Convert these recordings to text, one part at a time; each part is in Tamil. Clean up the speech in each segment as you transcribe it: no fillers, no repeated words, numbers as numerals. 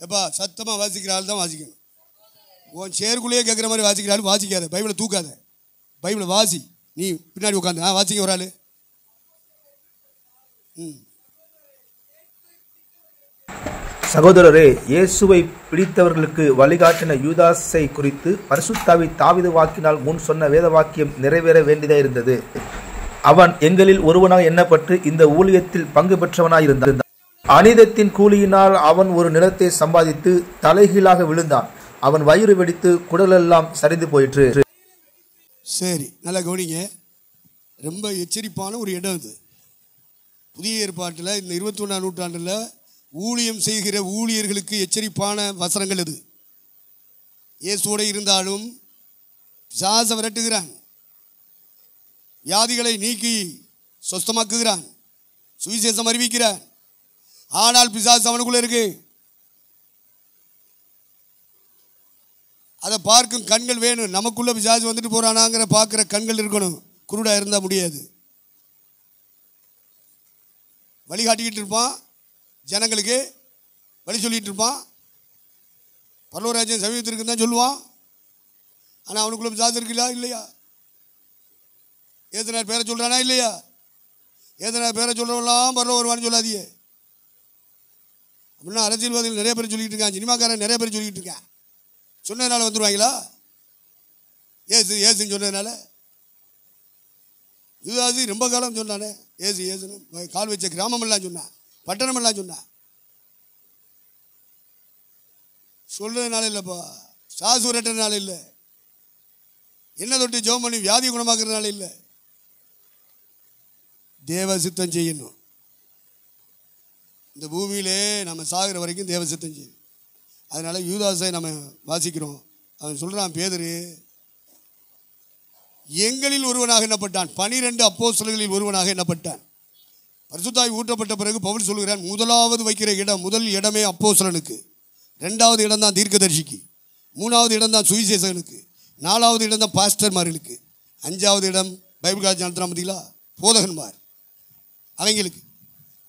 எப்பா சத்தமாக வாசிக்கிற ஆள் தான் வாசிக்கணும். உன் சேருக்குள்ளேயே கேட்குற மாதிரி வாசிக்கிற ஆள் வாசிக்காத, பைபிளை தூக்காத, பைபிளை வாசி. நீ பின்னாடி உட்காந்து வாசிக்க ஒரு ஆள். சகோதரரே, இயேசுவை பிடித்தவர்களுக்கு வழிகாட்டின யூதாசை குறித்து பரிசுத்தாவி தாவீது வாக்கினால் முன் சொன்ன வேத வாக்கியம் நிறைவேற வேண்டியதே இருந்தது. அவன் எங்களில் ஒருவனாக எண்ணப்பட்டு இந்த ஊழியத்தில் பங்கு பெற்றவனாய் இருந்தான். அநீதத்தின் கூலியினால் அவன் ஒரு நிலத்தை சம்பாதித்து தலைகீழாக விழுந்தான். அவன் வயிறு வெடித்து குடலெல்லாம் சரிந்து போயிற்று. சரி, நல்லா கவனிங்க. ரொம்ப எச்சரிப்பான ஒரு இடம் இது. புதிய ஏற்பாட்டில் இந்த 21ஆம் நூற்றாண்டில் ஊழியம் செய்கிற ஊழியர்களுக்கு எச்சரிப்பான வசனங்கள் இது. இயேசுவோடு இருந்தாலும் பிசாசை விரட்டுகிறான், வியாதிகளை நீக்கி சொஸ்தமாக்குகிறான், சுவிசேஷம் அறிவிக்கிறான். ஆனால் பிசாசு அவனுக்குள்ள இருக்கு. அதை பார்க்கும் கண்கள் வேணும். நமக்குள்ள பிசாசு வந்துட்டு போறானாங்கிற பார்க்குற கண்கள் இருக்கணும். குருடா இருந்தால் முடியாது. வழிகாட்டிக்கிட்டு இருப்பான், ஜனங்களுக்கு வழி சொல்லிகிட்டு இருப்பான், பரலோகராஜ்யம் சமீபத்திற்கு தான் சொல்லுவான். ஆனால் அவனுக்குள்ள பிசாசு இருக்குல்ல இல்லையா? ஏதனார் பேரை சொல்கிறானா இல்லையா? ஏதனார் பேரை சொல்கிறவெல்லாம் பரலோகம் வருவான்னு சொல்லாதியே. அப்படின்னா அரசியல்வாதிகள் நிறைய பேர் சொல்லிகிட்டு இருக்கான், சினிமாக்காரன் நிறைய பேர் சொல்லிகிட்டு இருக்கான். சொன்னதுனால வந்துடுவாங்களா? ஏசுன்னு சொன்னதுனால? யூதாசு ரொம்ப காலம் சொன்னானே ஏசுன்னு கால் வச்ச கிராமமெல்லாம் சொன்னான், பட்டணமெல்லாம் சொன்னான். சொல்றதுனால இல்லைப்பா, சாசு விரட்டுறதுனால இல்லை, என்ன தொட்டு ஜெபம் பண்ணி வியாதி குணமாக்குறதுனால இல்லை. தேவ சித்தம் செய்யணும். இந்த பூமியிலே நம்ம சாகிற வரைக்கும் தேவ சித்தம் செய்யணும். அதனால யூதாசை நம்ம வாசிக்கிறோம். அவன் சொல்றான், பேதுரு எங்களில் ஒருவனாக எண்ணப்பட்டான், 12 அப்போஸ்தலர்களில் ஒருவனாக எண்ணப்பட்டான். பரிசுத்தாவி ஊற்றப்பட்ட பிறகு பவுல் சொல்கிறான், முதலாவது வைக்கிற இடம், முதல் இடமே அப்போஸ்தலனுக்கு, 2வது இடம் தான் தீர்க்கதரிசிக்கு, 3வது இடம் தான் சுவிசேஷகனுக்கு, 4வது இடம் தான் பாஸ்டர்மார்களுக்கு, 5வது இடம் பைபிள் காலேஜ் நடத்துகிறா பார்த்தீங்களா, போதகன்மார் அவங்களுக்கு.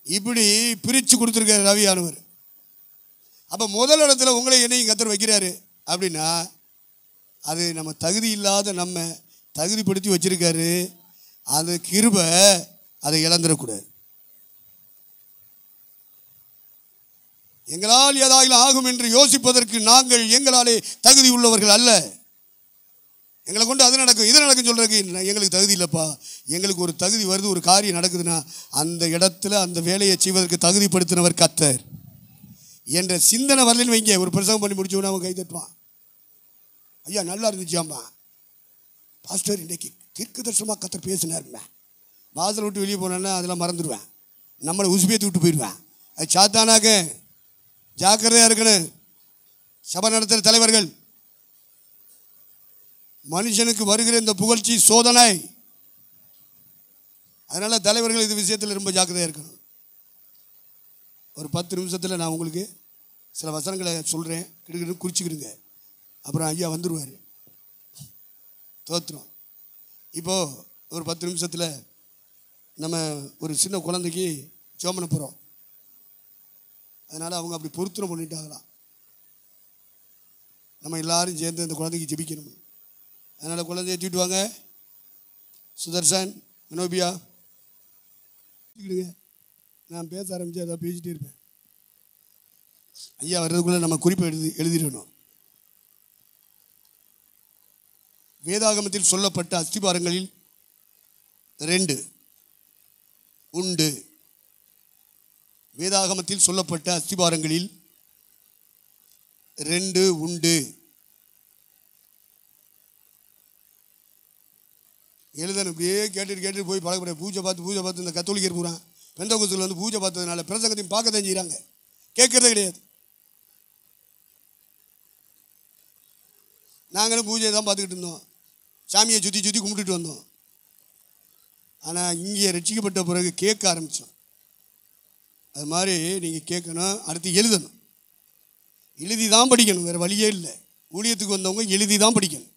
இப்படி பிரித்து கொடுத்துருக்காரு ரவியானவர். அப்போ முதல் இடத்துல உங்களை என்னையும் கத்தர் வைக்கிறாரு அப்படின்னா அது நம்ம தகுதி இல்லாத நம்ம தகுதிப்படுத்தி வச்சிருக்காரு. அது கிருபை, அதை இழந்துடக்கூடாது. எங்களால் ஏதாயிலும் ஆகும் என்று யோசிப்பதற்கு நாங்கள் எங்களாலே தகுதி உள்ளவர்கள் அல்ல. எங்களை கொண்டு அது நடக்கும் இது நடக்கும் சொல்றதுக்கு எங்களுக்கு தகுதி இல்லைப்பா. எங்களுக்கு ஒரு தகுதி வருது, ஒரு காரியம் நடக்குதுன்னா அந்த இடத்துல அந்த வேலையை செய்வதற்கு தகுதிப்படுத்தினவர் கர்த்தர் என்ற சிந்தனை வரலன்னு வைங்க. ஒரு பிரசங்கம் பண்ணி முடிச்சோன்னா அவன் கை தட்டுவான், ஐயா நல்லா இருந்துச்சாம்மா பாஸ்டர், இன்றைக்கு தீர்க்கதரிசனமாக கர்த்தர் பேசினாருங்க. வாசல் விட்டு வெளியே போனேன்னா அதெல்லாம் மறந்துடுவேன், நம்மளை உசுபேத்து விட்டு போயிடுவேன். அது சாத்தானாக்க ஜாக்கிரதையாக இருக்கணும். சபை நடத்துகிற தலைவர்கள், மனுஷனுக்கு வருகிற இந்த புகழ்ச்சி சோதனை. அதனால தலைவர்கள் இது விஷயத்தில் ரொம்ப ஜாக்கிரதையாக இருக்கணும். ஒரு 10 நிமிஷத்தில் நான் உங்களுக்கு சில வசனங்களை சொல்கிறேன், கிடுக்கிட்டு குறிச்சிக்கிடுங்க. அப்புறம் ஐயா வந்துடுவார். தோற்றுறோம். இப்போது ஒரு 10 நிமிஷத்தில் நம்ம ஒரு சின்ன குழந்தைக்கு ஜெபம் பண்ண போகிறோம். அதனால் அவங்க அப்படி பொருத்தனை பண்ணிட்டாங்களாம். நம்ம எல்லாரும் சேர்ந்து அந்த குழந்தைக்கு ஜெபிக்கணும். அதனால் குழந்தைய தூக்கிட்டு வாங்க. சுதர்சன், வினோபியா, நான் பேச ஆரம்பித்து அதை பேசிகிட்டே இருப்பேன். ஐயா வர்றதுக்குள்ளே நம்ம குறிப்பை எழுதிடணும். வேதாகமத்தில் சொல்லப்பட்ட அஸ்திபாரங்களில் 2 உண்டு. வேதாகமத்தில் சொல்லப்பட்ட அஸ்திபாரங்களில் 2 உண்டு. எழுதணும். இப்படியே கேட்டுட்டு போய் பழக்கப்பட பூஜை பார்த்து இந்த கத்தோலிக்கர் பூரா பெந்தகோஸ்துல வந்து பூஜை பார்த்ததுனால பிரசங்கத்தையும் பார்க்க தான் செய்கிறாங்க, கேட்கறதே கிடையாது. நாங்களும் பூஜையை தான் பார்த்துக்கிட்டு இருந்தோம், சாமியை சுற்றி கும்பிட்டுட்டு வந்தோம். ஆனால் இங்கே ரட்சிக்கப்பட்ட பிறகு கேட்க ஆரம்பித்தோம். அது மாதிரி நீங்கள் கேட்கணும், அடுத்து எழுதணும். எழுதி தான் படிக்கணும், வேறு வழியே இல்லை. ஊழியத்துக்கு வந்தவங்க எழுதி தான் படிக்கணும்.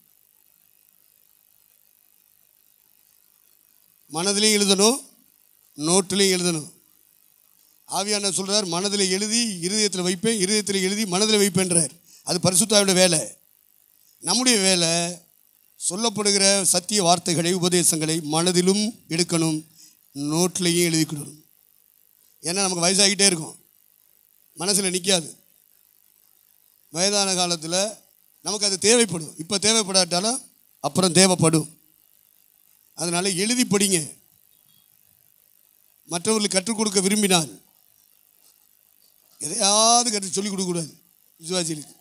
மனதிலையும் எழுதணும், நோட்டிலையும் எழுதணும். ஆவியான சொல்கிறார், மனதில் எழுதி இருதயத்தில் வைப்பேன், இருதயத்தில் எழுதி மனதில் வைப்பேன்றார். அது பரிசுத்தாவியோட வேலை. நம்முடைய வேலை சொல்லப்படுகிற சத்திய வார்த்தைகளை, உபதேசங்களை மனதிலும் எடுக்கணும், நோட்லேயும் எழுதிக்கணும். ஏன்னா நமக்கு வயசாகிட்டே இருக்கும், மனசில் நிற்காது. வயதான காலத்தில் நமக்கு அது தேவைப்படும். இப்போ தேவைப்படாட்டாலும் அப்புறம் தேவைப்படும். அதனால் எழுதி படிங்க. மற்றவர்களுக்கு கற்றுக் கொடுக்க விரும்பினால் எதையாவது சொல்லிக் கொடுக்கக்கூடாது. விசுவாசிகளுக்கு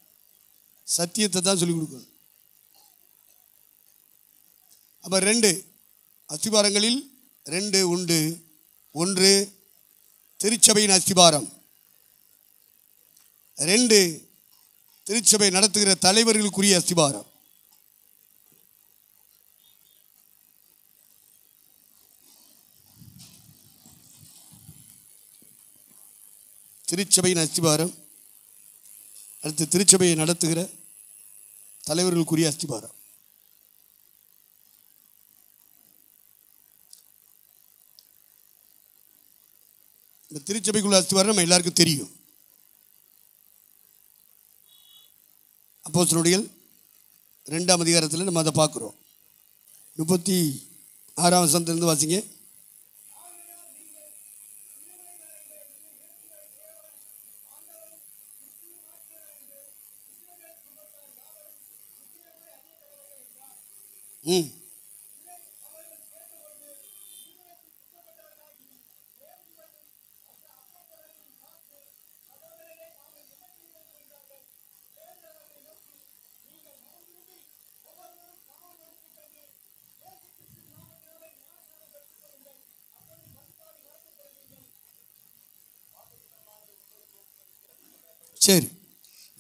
சத்தியத்தை தான் சொல்லிக் கொடுக்கணும். அப்போ 2 அஸ்திபாரங்களில் 2 உண்டு. ஒன்று திருச்சபையின் அஸ்திபாரம், 2 திருச்சபை நடத்துகிற தலைவர்களுக்குரிய அஸ்திபாரம். திருச்சபையின் அஸ்திபாரம், அடுத்து திருச்சபையை நடத்துகிற தலைவர்களுக்குரிய அஸ்திபாரம். இந்த திருச்சபைக்குள்ள அஸ்திபாரம் நம்ம எல்லாருக்கும் தெரியும். அப்போஸ்தலர்கள் 2ஆம் அதிகாரத்தில் நம்ம அதை பார்க்குறோம். 36ஆம் வசனத்திலிருந்து வாசிங்க. சரி,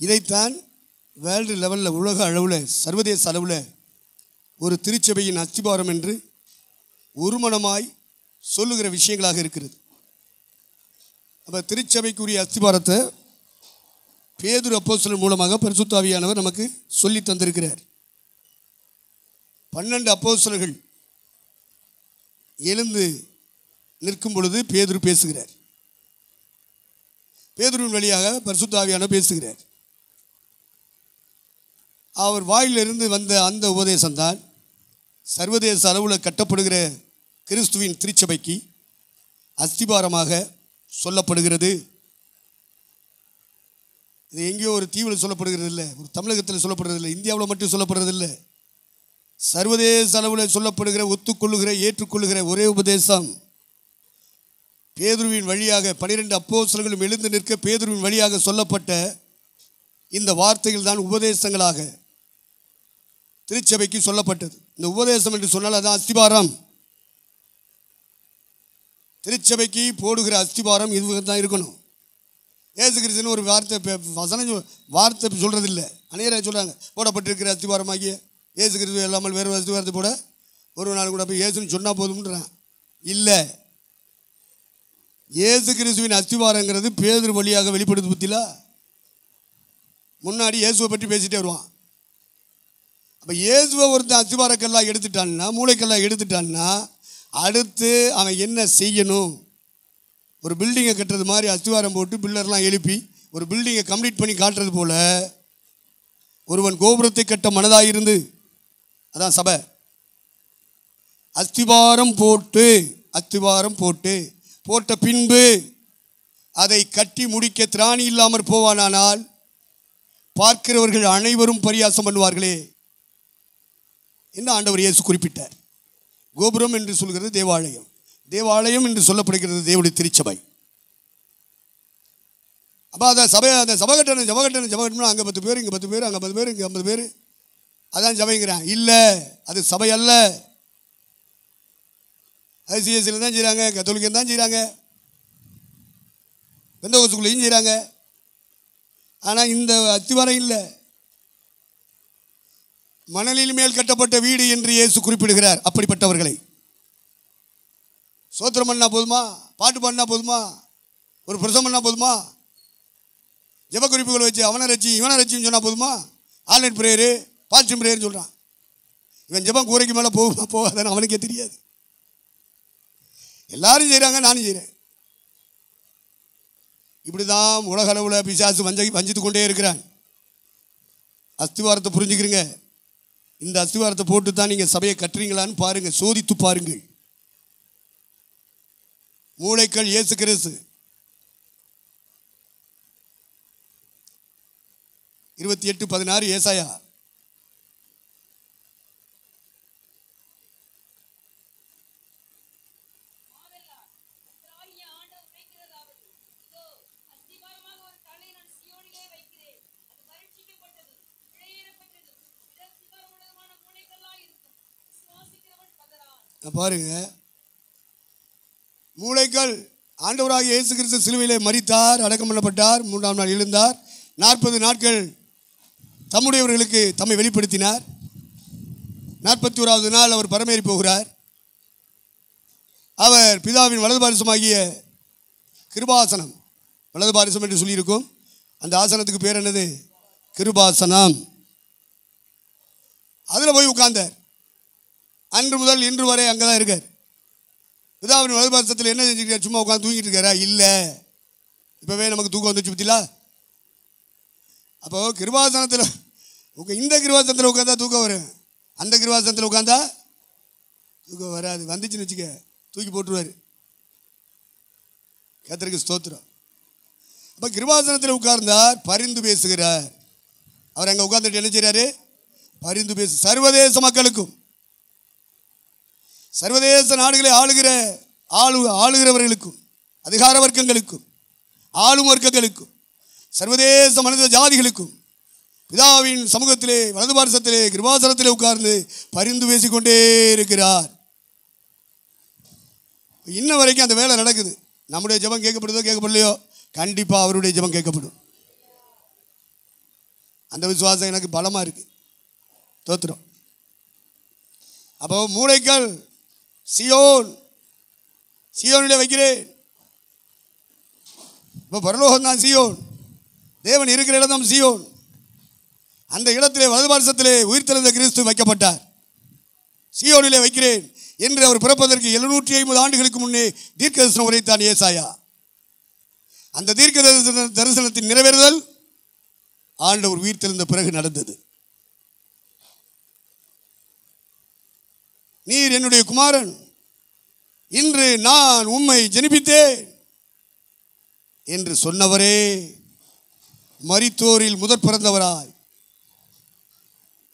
இதைத்தான் வேர்ல்டு லெவலில், உலக அளவில், சர்வதேச அளவில் ஒரு திருச்சபையின் அஸ்திபாரம் என்று ஒருமனமாய் சொல்லுகிற விஷயங்களாக இருக்கிறது. அப்போ திருச்சபைக்குரிய அஸ்திபாரத்தை பேதுரு அப்போஸ்தலன் மூலமாக பரிசுத்த ஆவியானவர் நமக்கு சொல்லி தந்திருக்கிறார். 12 அப்போஸ்தலர்கள் எழுந்து நிற்கும் பொழுது பேதுரு பேசுகிறார். பேதுருவின் வழியாக பரிசுத்த ஆவியானவர் பேசுகிறார். அவர் வாயிலிருந்து வந்த அந்த உபதேசம்தான் சர்வதேச அளவில் கட்டப்படுகிற கிறிஸ்துவின் திருச்சபைக்கு அஸ்திபாரமாக சொல்லப்படுகிறது. இது எங்கேயோ ஒரு தீவில் சொல்லப்படுகிறது இல்லை, ஒரு தமிழகத்தில் சொல்லப்படுறதில்லை, இந்தியாவில் மட்டும் சொல்லப்படுறதில்லை. சர்வதேச அளவில் சொல்லப்படுகிற, ஒத்துக்கொள்ளுகிற, ஏற்றுக்கொள்ளுகிற ஒரே உபதேசம் பேதுருவின் வழியாக 12 அப்போஸ்தலர்களும் எழுந்து நிற்க பேதுருவின் வழியாக சொல்லப்பட்ட இந்த வார்த்தைகள் தான் உபதேசங்களாக திருச்சபைக்கு சொல்லப்பட்டது. இந்த உபதேசம் என்று சொன்னால் அதான் அஸ்திபாரம். திருச்சபைக்கு போடுகிற அஸ்திபாரம் இது தான் இருக்கணும். இயேசு கிறிஸ்துன்னு ஒரு வார்த்தை சொல்றதில்லை. அநேகர் சொல்றாங்க போடப்பட்டிருக்கிற அஸ்திபாரமாகிய இயேசு கிறிஸ்து இல்லாமல் வேறு அஸ்திபாரத்தை போட ஒரு நாள் கூட போய் இயேசுன்னு சொன்னால் போதும்ன்றான். இல்லை, இயேசு கிறிஸ்துவின் அஸ்திபாரங்கிறது பேதுரு வழியாக வெளிப்படுது. பத்தியில முன்னாடி இயேசுவை பற்றி பேசிட்டே வருவான். அப்போ இயேசுவை ஒருத்தன் அஸ்திபாரக்கெல்லாம் எடுத்துட்டான்னா, மூளைக்கெல்லாம் எடுத்துட்டான்னா, அடுத்து அவன் என்ன செய்யணும்? ஒரு பில்டிங்கை கட்டுறது மாதிரி அஸ்திவாரம் போட்டு பில்லர்லாம் எழுப்பி ஒரு பில்டிங்கை கம்ப்ளீட் பண்ணி காட்டுறது போல ஒருவன் கோபுரத்தை கட்ட மனதாயிருந்து, அதான் சபை, அஸ்திவாரம் போட்டு போட்ட பின்பு அதை கட்டி முடிக்க திராணி இல்லாமற் போவானால் பார்க்கிறவர்கள் அனைவரும் பரியாசம் பண்ணுவார்களே என்று ஆண்டவர் இயேசு குறிப்பிட்டார். கோபுரம் என்று சொல்கிறது தேவாலயம், தேவாலயம் என்று சொல்லப்படுகிறது தேவனுடைய திருச்சபை. அப்போ அந்த சபை கட்டணும் அங்கே 10 பேர், இங்கே 10 பேர், அங்கே 10 பேர், இங்கே 50 பேர், அதான் சபைங்கிறான். இல்லை, அது சபை அல்ல. அது சிஎஸ்சியில் தான் செய்கிறாங்க, கத்தோலிக்கம் தான் செய்கிறாங்க, பெந்தகோஸ்துக்குள்ளேயும் செய்கிறாங்க. ஆனால் இந்த அஸ்திவாரம் இல்லை. மணலில் மேல் கட்டப்பட்ட வீடு என்று இயேசு குறிப்பிடுகிறார். அப்படிப்பட்டவர்களை சோத்திரம் பண்ணா போதுமா? பாட்டு பாடினா போதுமா? ஒரு பிரசம் பண்ணா போதுமா? ஜெப குறிப்புகளை வச்சு அவனை ரச்சி இவனை ரச்சின்னு சொன்னால் போதுமா? ஆன்லைன் பிரேயரு, பாஸ்டிங் பிரேயர்னு சொல்கிறான். இவன் ஜெபம் கூரைக்கு மேலே போகுமா போகாதான்னு அவனுக்கே தெரியாது. எல்லாரும் செய்கிறாங்க, நானும் செய்கிறேன். இப்படி தான் உலக அளவில் பிசாசு வஞ்சித்து கொண்டே இருக்கிறான். அஸ்திவாரத்தை புரிஞ்சுக்கிறீங்க. இந்த அஸ்திவாரத்தை போட்டு தான் நீங்கள் சபையை கட்டுறீங்களான்னு பாருங்கள், சோதித்து பாருங்கள். மூளைக்கல் இயேசு கிறிஸ்து. 28:16 ஏசாயா. பாருங்க, மூளைக்கல் ஆண்டவராகிய இயேசு கிறிஸ்து சிலுவையிலே மரித்தார், அடக்கம் பண்ணப்பட்டார், 3ஆம் நாள் எழுந்தார். 40 நாட்கள் தம்முடையவர்களுக்கு தம்மை வெளிப்படுத்தினார். 41வது நாள் அவர் பரமேறி போகிறார். அவர் பிதாவின் வலது பாரிசமாகிய கிருபாசனம், வலது பாரிசம் என்று சொல்லியிருக்கும் அந்த ஆசனத்துக்கு பேர் என்னது? கிருபாசனம். அதில் போய் உட்கார்ந்தார். அன்று முதல் இன்று வரை அங்கே தான் இருக்கார். பிதாவின் வலது பாரிசத்தில் என்ன செஞ்சுருக்கார்? சும்மா உட்காந்து தூங்கிட்டு இருக்காரா? இல்லை. இப்போவே நமக்கு தூக்கம் வந்துச்சு பற்றிலா. அப்போ கிருபாசனத்தில் இந்த கிருபாசனத்தில் உட்காந்தா தூக்கம் வரும், அந்த கிருபாசனத்தில் உட்காந்தா தூக்கம் வராது. வந்துச்சுன்னு வச்சுக்க தூக்கி போட்டுருவார். கர்த்தருக்கு ஸ்தோத்திரம். அப்போ கிருபாசனத்தில் உட்கார்ந்தார், பரிந்து பேசுகிறார். அவர் அங்கே உட்கார்ந்துட்டு என்ன செய்கிறாரு? பரிந்து பேசு. சர்வதேச மக்களுக்கும், சர்வதேச நாடுகளை ஆளுகிறவர்களுக்கும், அதிகார வர்க்கங்களுக்கும், ஆளும் வர்க்கங்களுக்கும், சர்வதேச மனித ஜாதிகளுக்கும் பிதாவின் சமூகத்திலே வலது பாரிசத்திலே கிருபாசனத்திலே உட்கார்ந்து பரிந்து பேசிக்கொண்டே இருக்கிறார். இன்ன வரைக்கும் அந்த வேலை நடக்குது. நம்முடைய ஜெபம் கேட்கப்படுதோ கேட்கப்படலையோ, கண்டிப்பாக அவருடைய ஜெபம் கேட்கப்படும். அந்த விசுவாசம் எனக்கு பலமாக இருக்குது. தோத்திரம். அப்போ மூளைக்கல் சியோனிலே வைக்கிறேன். இப்போ பரலோகம் தான் சியோன், தேவன் இருக்கிற இடம் தான் சியோன். அந்த இடத்திலே வலது பாரிசத்திலே உயிர்த்தெழுந்த கிறிஸ்து வைக்கப்பட்டார். சியோனிலே வைக்கிறேன் என்று அவர் பிறப்பதற்கு 750 ஆண்டுகளுக்கு முன்னே தீர்க்க தரிசனம் உரைத்தான் ஏசாயா. அந்த தீர்க்க தரிசனத்தின் நிறைவேறுதல் ஆண்டவர் உயிர்த்தெழுந்த பிறகு நடந்தது. நீர் என்னுடைய குமாரன், இன்று நான் உம்மை ஜெனிப்பித்தேன் என்று சொன்னவரே, மரித்தோரில் முதற் பிறந்தவராய்,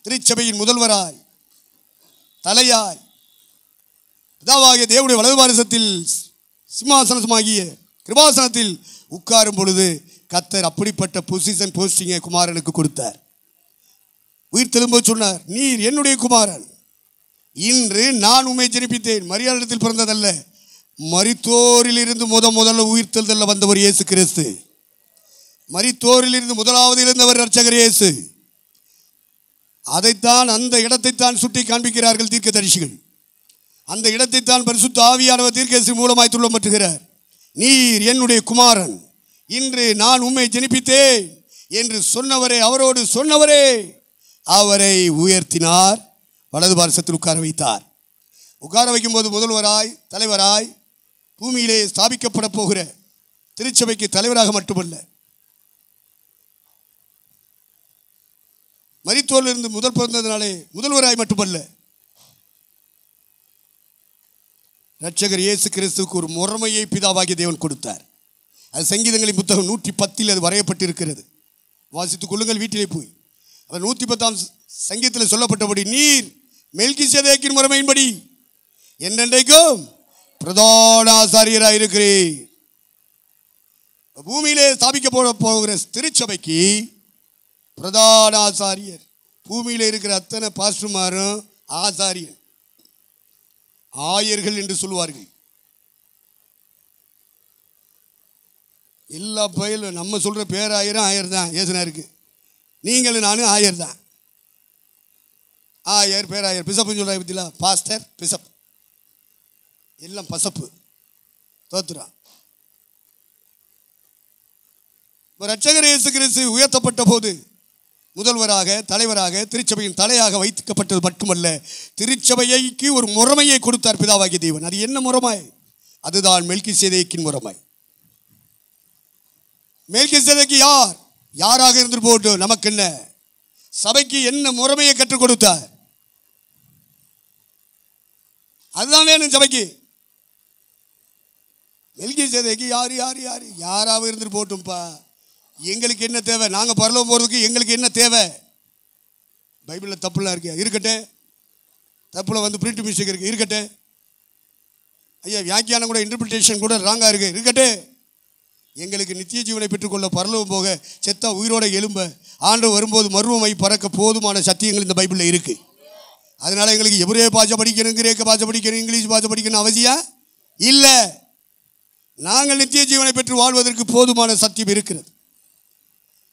திருச்சபையின் முதல்வராய், தலையாய், பிதாவாகிய தேவனுடைய வலது பாரிசத்தில் சிம்மாசனமாகிய கிருபாசனத்தில் உட்காரும் பொழுது கர்த்தர் அப்படிப்பட்ட போஸ்டிங்கை குமாரனுக்கு கொடுத்தார். உயிர் திரும்ப சொன்னார், நீர் என்னுடைய குமாரன், இன்று நான் உம்மை ஜெனிப்பித்தேன். மரியாளிடத்தில் பிறந்ததல்ல, மரித்தோரில் இருந்து முதல்ல உயிர்த்தெழுதல்ல வந்தவர் இயேசு கிறிஸ்து. மரித்தோரில் இருந்து முதலாவது இருந்தவர் இரட்சகர் இயேசு. அதைத்தான், அந்த இடத்தைத்தான் சுட்டி காண்பிக்கிறார்கள் தீர்க்கதரிசிகள். அந்த இடத்தைத்தான் பரிசுத்த ஆவியானவர் தீர்க்கதரிசி மூலமாய் துள்ளப்பட்டுகிறார். நீர் என்னுடைய குமாரன், இன்று நான் உம்மை ஜெனிப்பித்தேன் என்று சொன்னவரே, அவரோடு சொன்னவரே அவரை உயர்த்தினார், வலது பாரிசத்தில் உட்கார வைத்தார். உட்கார வைக்கும்போது முதல்வராய், தலைவராய், பூமியிலே ஸ்தாபிக்கப்பட போகிற திருச்சபைக்கு தலைவராக மட்டுமல்ல, மரித்தோரிலிருந்து முதல் பிறந்ததினாலே முதல்வராய் மட்டுமல்ல, இரட்சகர் இயேசு கிறிஸ்துவுக்கு ஒரு முறைமையை பிதாவாகிய தேவன் கொடுத்தார். அது சங்கீதங்களின் புத்தகம் 110 அது வரையப்பட்டிருக்கிறது. வாசித்துக் கொள்ளுங்கள் வீட்டிலே போய். அவர் 110ஆம் சங்கீதத்தில் சொல்லப்பட்டபடி, நீர் மெல்கிசேதேக்கின் முறைமையின்படி என்றென்றைக்கும் பிரதான ஆசாரியராக இருக்கிறீர். பூமியிலே ஸ்தாபிக்க போகிற திருச்சபைக்கு பிரதான ஆசாரியர். பூமியில் இருக்கிற அத்தனை பாஸ்டர்மாரும் ஆசாரியர், ஆயர்கள் என்று சொல்லுவார்கள். எல்லா பயிலும் நம்ம சொல்கிற பேராயிரம் ஆயர் தான் ஏசுனாருக்கு. நீங்களும் நானும் ஆயர் தான். ஆயர், பேராயர், பிசப்புன்னு சொல்கிறாங்க பற்றிலா, பாஸ்டர், பிசப், எல்லாம் பசப்பு. தோத்துறான். இரட்சகர் இயேசு கிறிஸ்து உயர்த்தப்பட்ட போது முதல்வராக, தலைவராக, திருச்சபையின் தலையாக வைக்கப்பட்டது மட்டுமல்ல, திருச்சபைக்கு ஒரு முறைமையை கொடுத்தார் பிதாவாகிய தேவன். அது என்ன முறைமை? அதுதான் மெல்கிசேதேக்கின் முறைமை. மெல்கிசேதேக்கு யார்? யாராக இருந்துட்டு போகட்டும், நமக்கு என்ன? சபைக்கு என்ன முறைமையை கற்றுக் கொடுத்தார்? அதுதான் வேணும் சபைக்கு. மெல்கிசேதேக்கு யார் யார் யார் யாராவது இருந்துட்டு போகட்டும்பா, எங்களுக்கு என்ன தேவை? நாங்கள் பரலோகம் போகிறதுக்கு எங்களுக்கு என்ன தேவை? பைபிளில் தப்புலாம் இருக்கு, இருக்கட்டே. தப்புல வந்து பிரிண்ட் மிஸ்டேக் இருக்கு, இருக்கட்டே. ஐயா வியாக்கியானம் கூட இன்டர்பிரிட்டேஷன் கூட ராங்காக இருக்கு, இருக்கட்டே. எங்களுக்கு நித்திய ஜீவனை பெற்றுக்கொள்ள பரலோகம் போக செத்தா உயிரோட எழும்ப ஆண்டவர் வரும்போது மர்மமாய் பறக்க போதுமான சத்தியங்கள் இந்த பைபிளில் இருக்குது. அதனால் எங்களுக்கு எபிரேய பாஷை படிக்கணும், கிரேக்க பாஷை படிக்கணும், இங்கிலீஷ் பாஷை படிக்கணும் அவசியம் இல்லை. நாங்கள் நித்திய ஜீவனை பெற்று வாழ்வதற்கு போதுமான சத்தியம் இருக்கிறது.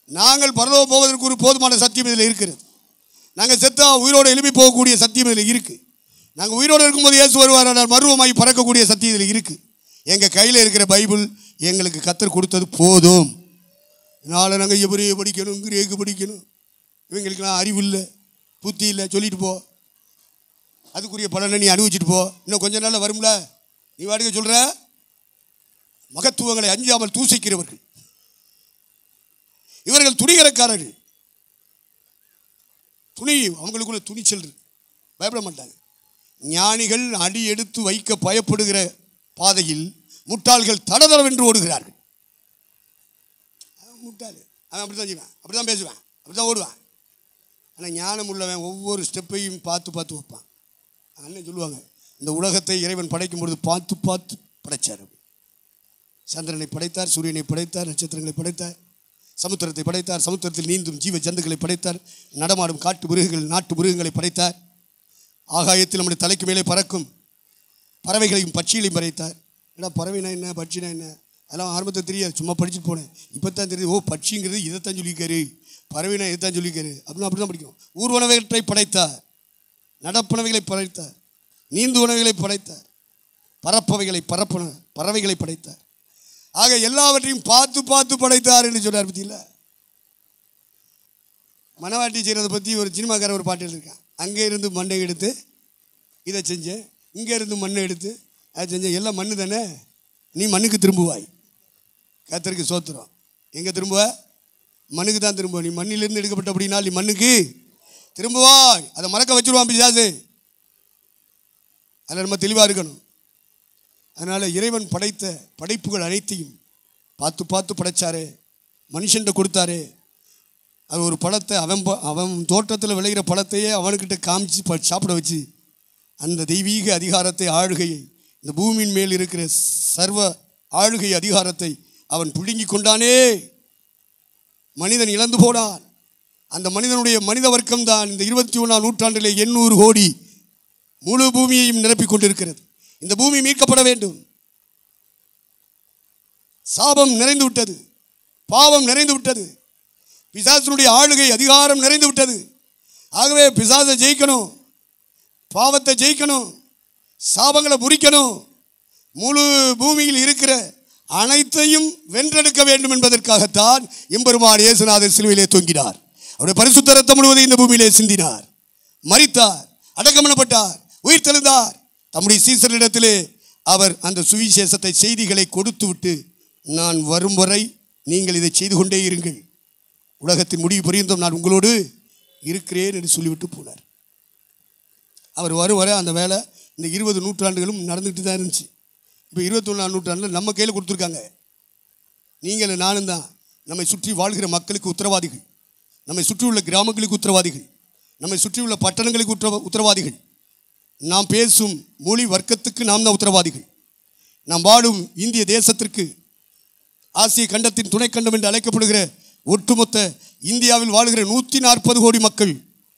நாங்கள் பரலோகம் போவதற்கு ஒரு போதுமான சத்தியம் இதில் இருக்கிறது. நாங்கள் செத்தா உயிரோடு எழுப்பி போகக்கூடிய சத்தியம் இதில் இருக்குது. நாங்கள் உயிரோடு இருக்கும்போது இயேசு வருவார், மர்மமாய் பறக்கக்கூடிய சத்தியம் இதில் இருக்குது. எங்கள் கையில் இருக்கிற பைபிள் எங்களுக்கு கர்த்தர் கொடுத்தது போதும். இதனால் நாங்கள் எபிரேய படிக்கணும், கிரேக்கு படிக்கணும், இவங்களுக்கெல்லாம் அறிவு இல்லை, புத்தி இல்லை, சொல்லிட்டு போ. அதுக்குரிய பலனை நீ அனுபவிச்சுட்டு போ. இன்னும் கொஞ்ச நாளில் வரும்ல. நீ வாடகை சொல்கிற மகத்துவங்களை அஞ்சாமல் தூசிக்கிறவர்கள் இவர்கள். துணிகரக்காரர்கள். துணி அவங்களுக்குள்ள துணிச்சல் பயப்பட மாட்டாங்க. ஞானிகள் அடி எடுத்து வைக்க பயப்படுகிற பாதையில் முட்டாள்கள் தடதடவென்று ஓடுகிறார்கள். முட்டாள் அவன் அப்படி தான் செய்வான், அப்படி தான் பேசுவான், அப்படி தான் ஓடுவான். ஆனால் ஞானம் உள்ளவன் ஒவ்வொரு ஸ்டெப்பையும் பார்த்து பார்த்து வைப்பான். அண்ணன் சொல்லுவாங்க, இந்த உலகத்தை இறைவன் படைக்கும் பொழுது பார்த்து பார்த்து படைத்தார். சந்திரனை படைத்தார், சூரியனை படைத்தார், நட்சத்திரங்களை படைத்தார், சமுத்திரத்தை படைத்தார், சமுத்திரத்தில் நீந்தும் ஜீவ ஜந்துக்களை படைத்தார், நடமாடும் காட்டு மிருகங்கள் நாட்டு மிருகங்களை படைத்தார், ஆகாயத்தில் நம்முடைய தலைக்கு மேலே பறக்கும் பறவைகளையும் பட்சிகளையும் படைத்தார். ஏன்னா பறவைனா என்ன, பட்சினா என்ன, அதெல்லாம் ஆரம்பத்தில் தெரியாது, சும்மா படிச்சுட்டு போனேன். இப்போ தான் தெரியுது, ஓ பட்சிங்கிறது இதைத்தான் சொல்லிக்காரு, பறவைனா இதைத்தான் சொல்லிக்காரு அப்படின்னு அப்படி தான் படிக்கும். ஊர்வனவற்றை படைத்தார், நடப்பனவைகளை படைத்தார், நீந்துவனவைகளை படைத்தார், பறப்பவைகளை பறவைகளை படைத்தார். ஆக எல்லாவற்றையும் பார்த்து பார்த்து படைத்தார் என்று சொன்னார். பற்றியில் மனவாட்டி செய்கிறதை பற்றி ஒரு சினிமாக்காரர் ஒரு பாட்டு எழுதியிருக்கான். அங்கே இருந்து மண்ணை எடுத்து இதை செஞ்சேன், இங்கே இருந்து மண்ணை எடுத்து அதை செஞ்சேன், எல்லாம் மண்ணு தானே, நீ மண்ணுக்கு திரும்புவாய். கர்த்தருக்கு சோத்திரம். எங்கே திரும்புவ? மண்ணுக்கு தான் திரும்புவ. நீ மண்ணிலிருந்து எடுக்கப்பட்ட அப்படின்னா நீ மண்ணுக்கு திரும்புவாய். அதை மறக்க வச்சுருவான் பிசாசு. அதில் நம்ம தெளிவாக இருக்கணும். அதனால் இறைவன் படைத்த படைப்புகள் அனைத்தையும் பார்த்து பார்த்து படைச்சாரு, மனுஷன்கிட்ட கொடுத்தாரு. அது ஒரு பழத்தை அவன் தோட்டத்தில் விளைகிற பழத்தையே அவனுக்கிட்ட காமிச்சு சாப்பிட வச்சு அந்த தெய்வீக அதிகாரத்தை, ஆளுகையை, இந்த பூமியின் மேல் இருக்கிற சர்வ ஆளுகை அதிகாரத்தை அவன் பிடுங்கி கொண்டானே. மனிதன் இழந்து போனான். அந்த மனிதனுடைய மனித வர்க்கம்தான் இந்த 21ஆம் நூற்றாண்டிலே 800 கோடி முழு பூமியையும் நிரப்பிக் கொண்டிருக்கிறது. இந்த பூமி மீட்கப்பட வேண்டும். சாபம் நிறைந்து விட்டது, பாவம் நிறைந்து விட்டது, பிசாசனுடைய ஆளுகை அதிகாரம் நிறைந்து விட்டது. ஆகவே பிசாசை ஜெயிக்கணும், பாவத்தை ஜெயிக்கணும், சாபங்களை முறிக்கணும், முழு பூமியில் இருக்கிற அனைத்தையும் வென்றெடுக்க வேண்டும் என்பதற்காகத்தான் எம்பெருமான் இயேசுநாதர் சிலுவையிலே தொங்கினார். அவருடைய பரிசுத்த ரத்தம் முழுவதும் இந்த பூமியிலே சிந்தினார், மரித்தார், அடக்கம் பண்ணப்பட்டார், உயிர் தெழுந்தார். தம்முடைய சீசரிடத்திலே அவர் அந்த சுவிசேஷத்தை செய்திகளை கொடுத்து விட்டு, நான் வரும் வரை நீங்கள் இதை செய்து கொண்டே இருங்கள், உலகத்தின் முடிவு பரியந்தம் நான் உங்களோடு இருக்கிறேன் என்று சொல்லிவிட்டு போனார். அவர் வரும் வரை அந்த வேலை இந்த 20 நூற்றாண்டுகளும் நடந்துக்கிட்டு தான் இருந்துச்சு. இப்போ 21ஆம் நூற்றாண்டில் நம்ம கையில் கொடுத்துருக்காங்க. நீங்கள் நானும் தான் நம்மை சுற்றி வாழ்கிற மக்களுக்கு உத்தரவாதிகள், நம்மை சுற்றியுள்ள கிராமங்களுக்கு உத்தரவாதிகள், நம்மை சுற்றியுள்ள பட்டணங்களுக்கு உத்தரவாதிகள், நாம் பேசும் மொழி வர்க்கத்துக்கு நாம் தான் உத்தரவாதிகள், நாம் வாழும் இந்திய தேசத்திற்கு, ஆசிய கண்டத்தின் துணைக்கண்டம் என்று அழைக்கப்படுகிற ஒட்டுமொத்த இந்தியாவில் வாழ்கிற 140 கோடி மக்கள்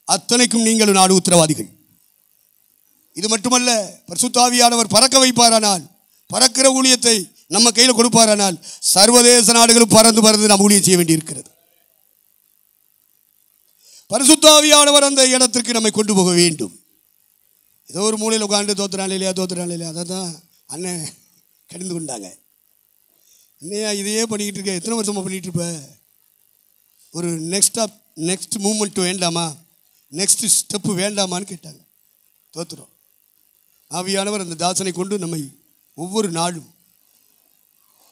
அத்தனைக்கும் நீங்கள் நாடு உத்தரவாதிகள். இது மட்டுமல்ல, பரிசுத்த ஆவியானவர் பறக்க வைப்பாரானால், பறக்கிற ஊழியத்தை நம்ம கையில் கொடுப்பாரானால் சர்வதேச நாடுகளும் பறந்து பறந்து நாம் ஊழியம் செய்ய வேண்டியிருக்கிறது. பரிசுத்த ஆவியானவர் அந்த இடத்திற்கு நம்மை கொண்டு போக வேண்டும். ஏதோ ஒரு மூலையில் உட்காந்து தோத்துறான் இல்லையா, அதை தான் அண்ணன் கடிந்து கொண்டாங்க. என்னையா இதையே பண்ணிக்கிட்டு இருக்க, எத்தனை வருஷமாக பண்ணிகிட்டு இருப்ப, ஒரு நெக்ஸ்ட் மூமெண்ட் வேண்டாமா, நெக்ஸ்ட் ஸ்டெப்பு வேண்டாமான்னு கேட்டாங்க. தோத்துறோம். ஆவியானவர் அந்த தாசனை கொண்டு நம்மை ஒவ்வொரு நாளும்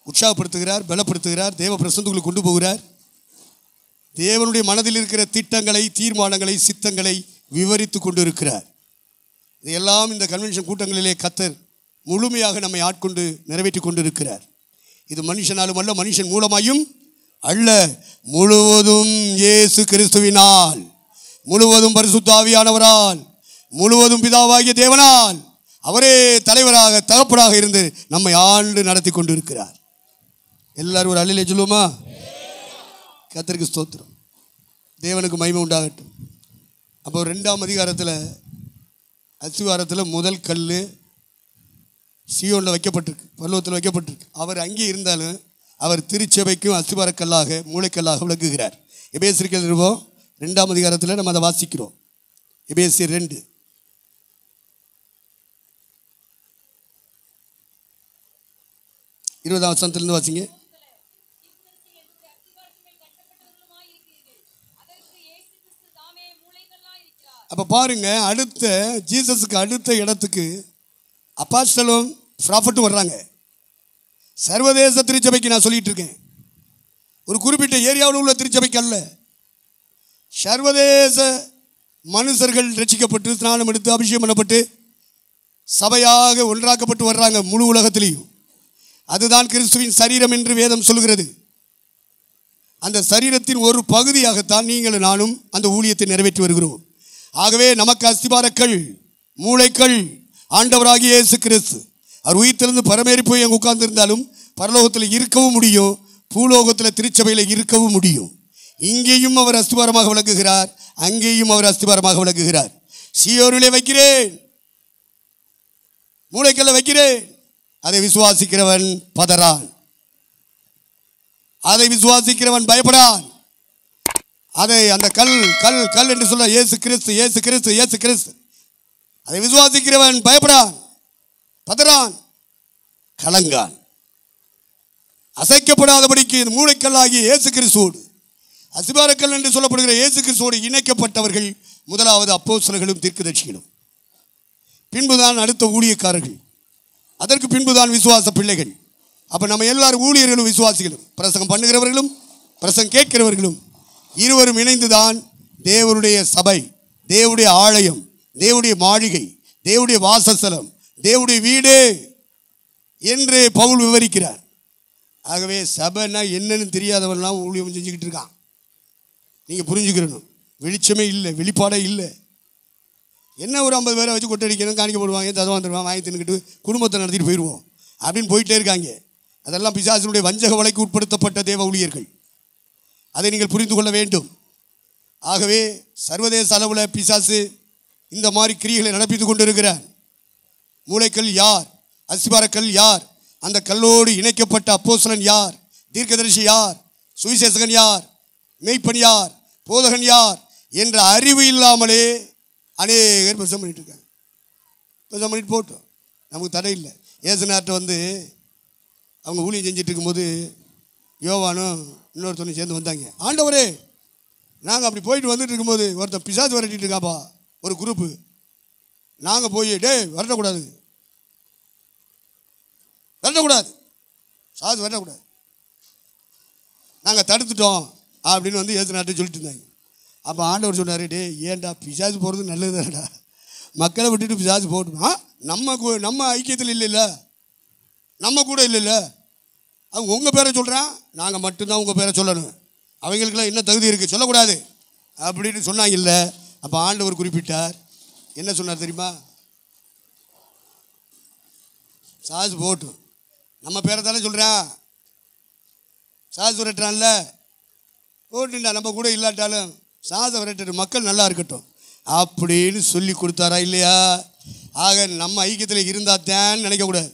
உற்சாகப்படுத்துகிறார், பலப்படுத்துகிறார், தேவ பிரசன்னத்துக்குள் கொண்டு போகிறார். தேவனுடைய மனதில் இருக்கிற திட்டங்களை, தீர்மானங்களை, சித்தங்களை விவரித்து கொண்டு இருக்கிறார். இதையெல்லாம் இந்த கன்வென்ஷன் கூட்டங்களிலே கர்த்தர் முழுமையாக நம்மை ஆட்கொண்டு நிறைவேற்றி கொண்டு இருக்கிறார். இது மனுஷனாலும் அல்ல, மனுஷன் மூலமாயும் அல்ல, முழுவதும் இயேசு கிறிஸ்துவினால், முழுவதும் பரிசுத்த ஆவியானவரால், முழுவதும் பிதாவாகிய தேவனால், அவரே தலைவராக தகப்பனாக இருந்து நம்மை ஆண்டு நடத்தி கொண்டு இருக்கிறார். எல்லாரும் ஒரு அல்லேலூயா சொல்லுவோமா? கர்த்தருக்கு ஸ்தோத்திரம், தேவனுக்கு மகிமை உண்டாகட்டும். அப்போ 2ஆம் அதிகாரத்தில் அஸ்திவாரத்தில் முதல் கல் சீயோனில் வைக்கப்பட்டிருக்கு, பரலோகத்தில் வைக்கப்பட்டிருக்கு. அவர் அங்கே இருந்தாலும் அவர் திருச்சபைக்கும் அஸ்திவாரக்கல்லாக, மூளைக்கல்லாக விளக்குகிறார். எபேசியர் நிருபம் 2ஆம் அதிகாரத்தில் நம்ம அதை வாசிக்கிறோம். எபேசியர் 2 20ஆம் வசனத்திலிருந்து வாசிங்க. அப்போ பாருங்க, அடுத்த ஜீசஸுக்கு அடுத்த இடத்துக்கு அப்போஸ்தலரும் ப்ராஃபட்டும் வர்றாங்க. சர்வதேச திருச்சபைக்கு நான் சொல்லிட்டு இருக்கேன், ஒரு குறிப்பிட்ட ஏரியாவில் உள்ள திருச்சபைக்கு அல்ல. சர்வதேச மனுஷர்கள் ரட்சிக்கப்பட்டு ஸ்நானம் எடுத்து அபிஷேகம் பண்ணப்பட்டு சபையாக ஒன்றாக்கப்பட்டு வர்றாங்க முழு உலகத்திலையும். அதுதான் கிறிஸ்துவின் சரீரம் என்று வேதம் சொல்கிறது. அந்த சரீரத்தின் ஒரு பகுதியாகத்தான் நீங்களும் நானும் அந்த ஊழியத்தை நிறைவேற்றி வருகிறோம். ஆகவே நமக்கு அஸ்திபாரக்கள், மூளைக்கள் ஆண்டவராகிய இயேசு கிறிஸ்து. அவர் உயிர்த்தெழுந்து பரமேறி போய் அங்கே உட்கார்ந்து இருந்தாலும் பரலோகத்தில் இருக்கவும் முடியும், பூலோகத்தில் திருச்சபையில் இருக்கவும் முடியும். இங்கேயும் அவர் அஸ்திபாரமாக விளக்குகிறார், அங்கேயும் அவர் அஸ்திபாரமாக விளக்குகிறார். சீயோனிலே வைக்கிறேன், மூளைக்கல்ல வைக்கிறேன், அதை விசுவாசிக்கிறவன் பதறான், அதை விசுவாசிக்கிறவன் பயப்படான். அதை அந்த கல் கல் கல் என்று சொல்ல இயேசு கிறிஸ்து, இயேசு கிறிஸ்து, இயேசு கிறிஸ்து. அதை விசுவாசிக்கிறவன் பயப்படான், பதறான், கலங்கான். அசைக்கப்படாதபடிக்கு மூளைக்கல்லாகிய இயேசு கிறிஸ்துவோடு, அஸ்திபாரக்கல் என்று சொல்லப்படுகிற இயேசு கிறிஸ்துவோடு இணைக்கப்பட்டவர்கள் முதலாவது அப்போஸ்தலர்களும் தீர்க்கதரிசிகளும், பின்புதான் அடுத்த ஊழியக்காரர்கள், அதற்கு பின்புதான் விசுவாச பிள்ளைகள். அப்போ நம்ம எல்லாரும் ஊழியர்களும் விசுவாசிகளும், பிரசங்கம் பண்ணுகிறவர்களும் பிரசங்கம் கேட்கிறவர்களும் இருவரும் இணைந்துதான் தேவனுடைய சபை, தேவனுடைய ஆலயம், தேவனுடைய மாளிகை, தேவனுடைய வாசஸ்தலம், தேவனுடைய வீடு என்று பவுல் விவரிக்கிறார். ஆகவே சபைன்னா என்னன்னு தெரியாதவன்லாம் ஊழியம் செஞ்சுக்கிட்டு இருக்கான். நீங்கள் புரிஞ்சுக்கிறணும், வெளிச்சமே இல்லை, வெளிப்பாடே இல்லை. என்ன ஒரு 50 பேரை வச்சு கொட்டடிக்கணும், காணிக்க போடுவாங்க, ததவான் தருவான், வாங்கி தின்னுக்கிட்டு குடும்பத்தை நடத்திட்டு போயிடுவோம் அப்படின்னு போயிட்டே இருக்காங்க. அதெல்லாம் பிசாசினுடைய வஞ்சக வலைக்கு உட்படுத்தப்பட்ட தேவ ஊழியர்கள். அதை நீங்கள் புரிந்து கொள்ள வேண்டும். ஆகவே சர்வதேச அளவில் பிசாசு இந்த மாதிரி கிரியைகளை நடப்பித்து கொண்டு இருக்கிறார். மூளைக்கல் யார்? அஸ்திபாரக்கல் யார்? அந்த கல்லோடு இணைக்கப்பட்ட அப்போஸ்தலன் யார்? தீர்க்கதரிசி யார்? சுவிசேஷகன் யார்? மெய்ப்பன் யார்? போதகன் யார் என்ற அறிவு இல்லாமலே அநேகர் பிரசங்கம் பண்ணிட்டு இருக்காங்க. பிரசங்கம் பண்ணிட்டு போட்டோம், நமக்கு தடை இல்லை. ஏசுநாட்டை வந்து அவங்க ஊழியம் செஞ்சுட்டு இருக்கும்போது யோவானும் இன்னொருத்தனும் சேர்ந்து வந்தாங்க. ஆண்டவரே, நாங்கள் அப்படி போயிட்டு வந்துட்டு இருக்கும்போது ஒருத்தன் பிசாசு விரட்டிட்டு இருக்காப்பா, ஒரு குரூப்பு. நாங்கள் போய் வரக்கூடாது, சாது வரக்கூடாது, நாங்கள் தடுத்துட்டோம் அப்படின்னு வந்து ஏசுநாட்டை சொல்லிட்டு இருந்தாங்க. அப்போ ஆண்டவர் சொன்னார், ஏன்டா பிசாசு போகிறது நல்லது தானடா, மக்களை விட்டுட்டு பிசாசு போட்டுமா? நம்ம ஐக்கியத்தில் இல்லைல்ல, நம்ம கூட இல்லைல்ல, அவங்க உங்கள் பேரை சொல்கிறான், நாங்கள் மட்டும்தான் உங்கள் பேரை சொல்லணும், அவங்களுக்கெல்லாம் என்ன தகுதி இருக்குது, சொல்லக்கூடாது அப்படின்னு சொன்னாங்க. இல்லை, அப்போ ஆண்டவர் குறிப்பிட்டார். என்ன சொன்னார் தெரியுமா? சாசு போட்டும், நம்ம பேரை தானே சொல்கிறான், சாசு விரட்டுறான்ல, போட்டுண்டா, நம்ம கூட இல்லாட்டாலும் சாசை விரட்டு, மக்கள் நல்லா இருக்கட்டும் அப்படின்னு சொல்லி கொடுத்தாரா இல்லையா? ஆக நம்ம ஐக்கியத்தில் இருந்தால் தான் நினைக்கக்கூடாது,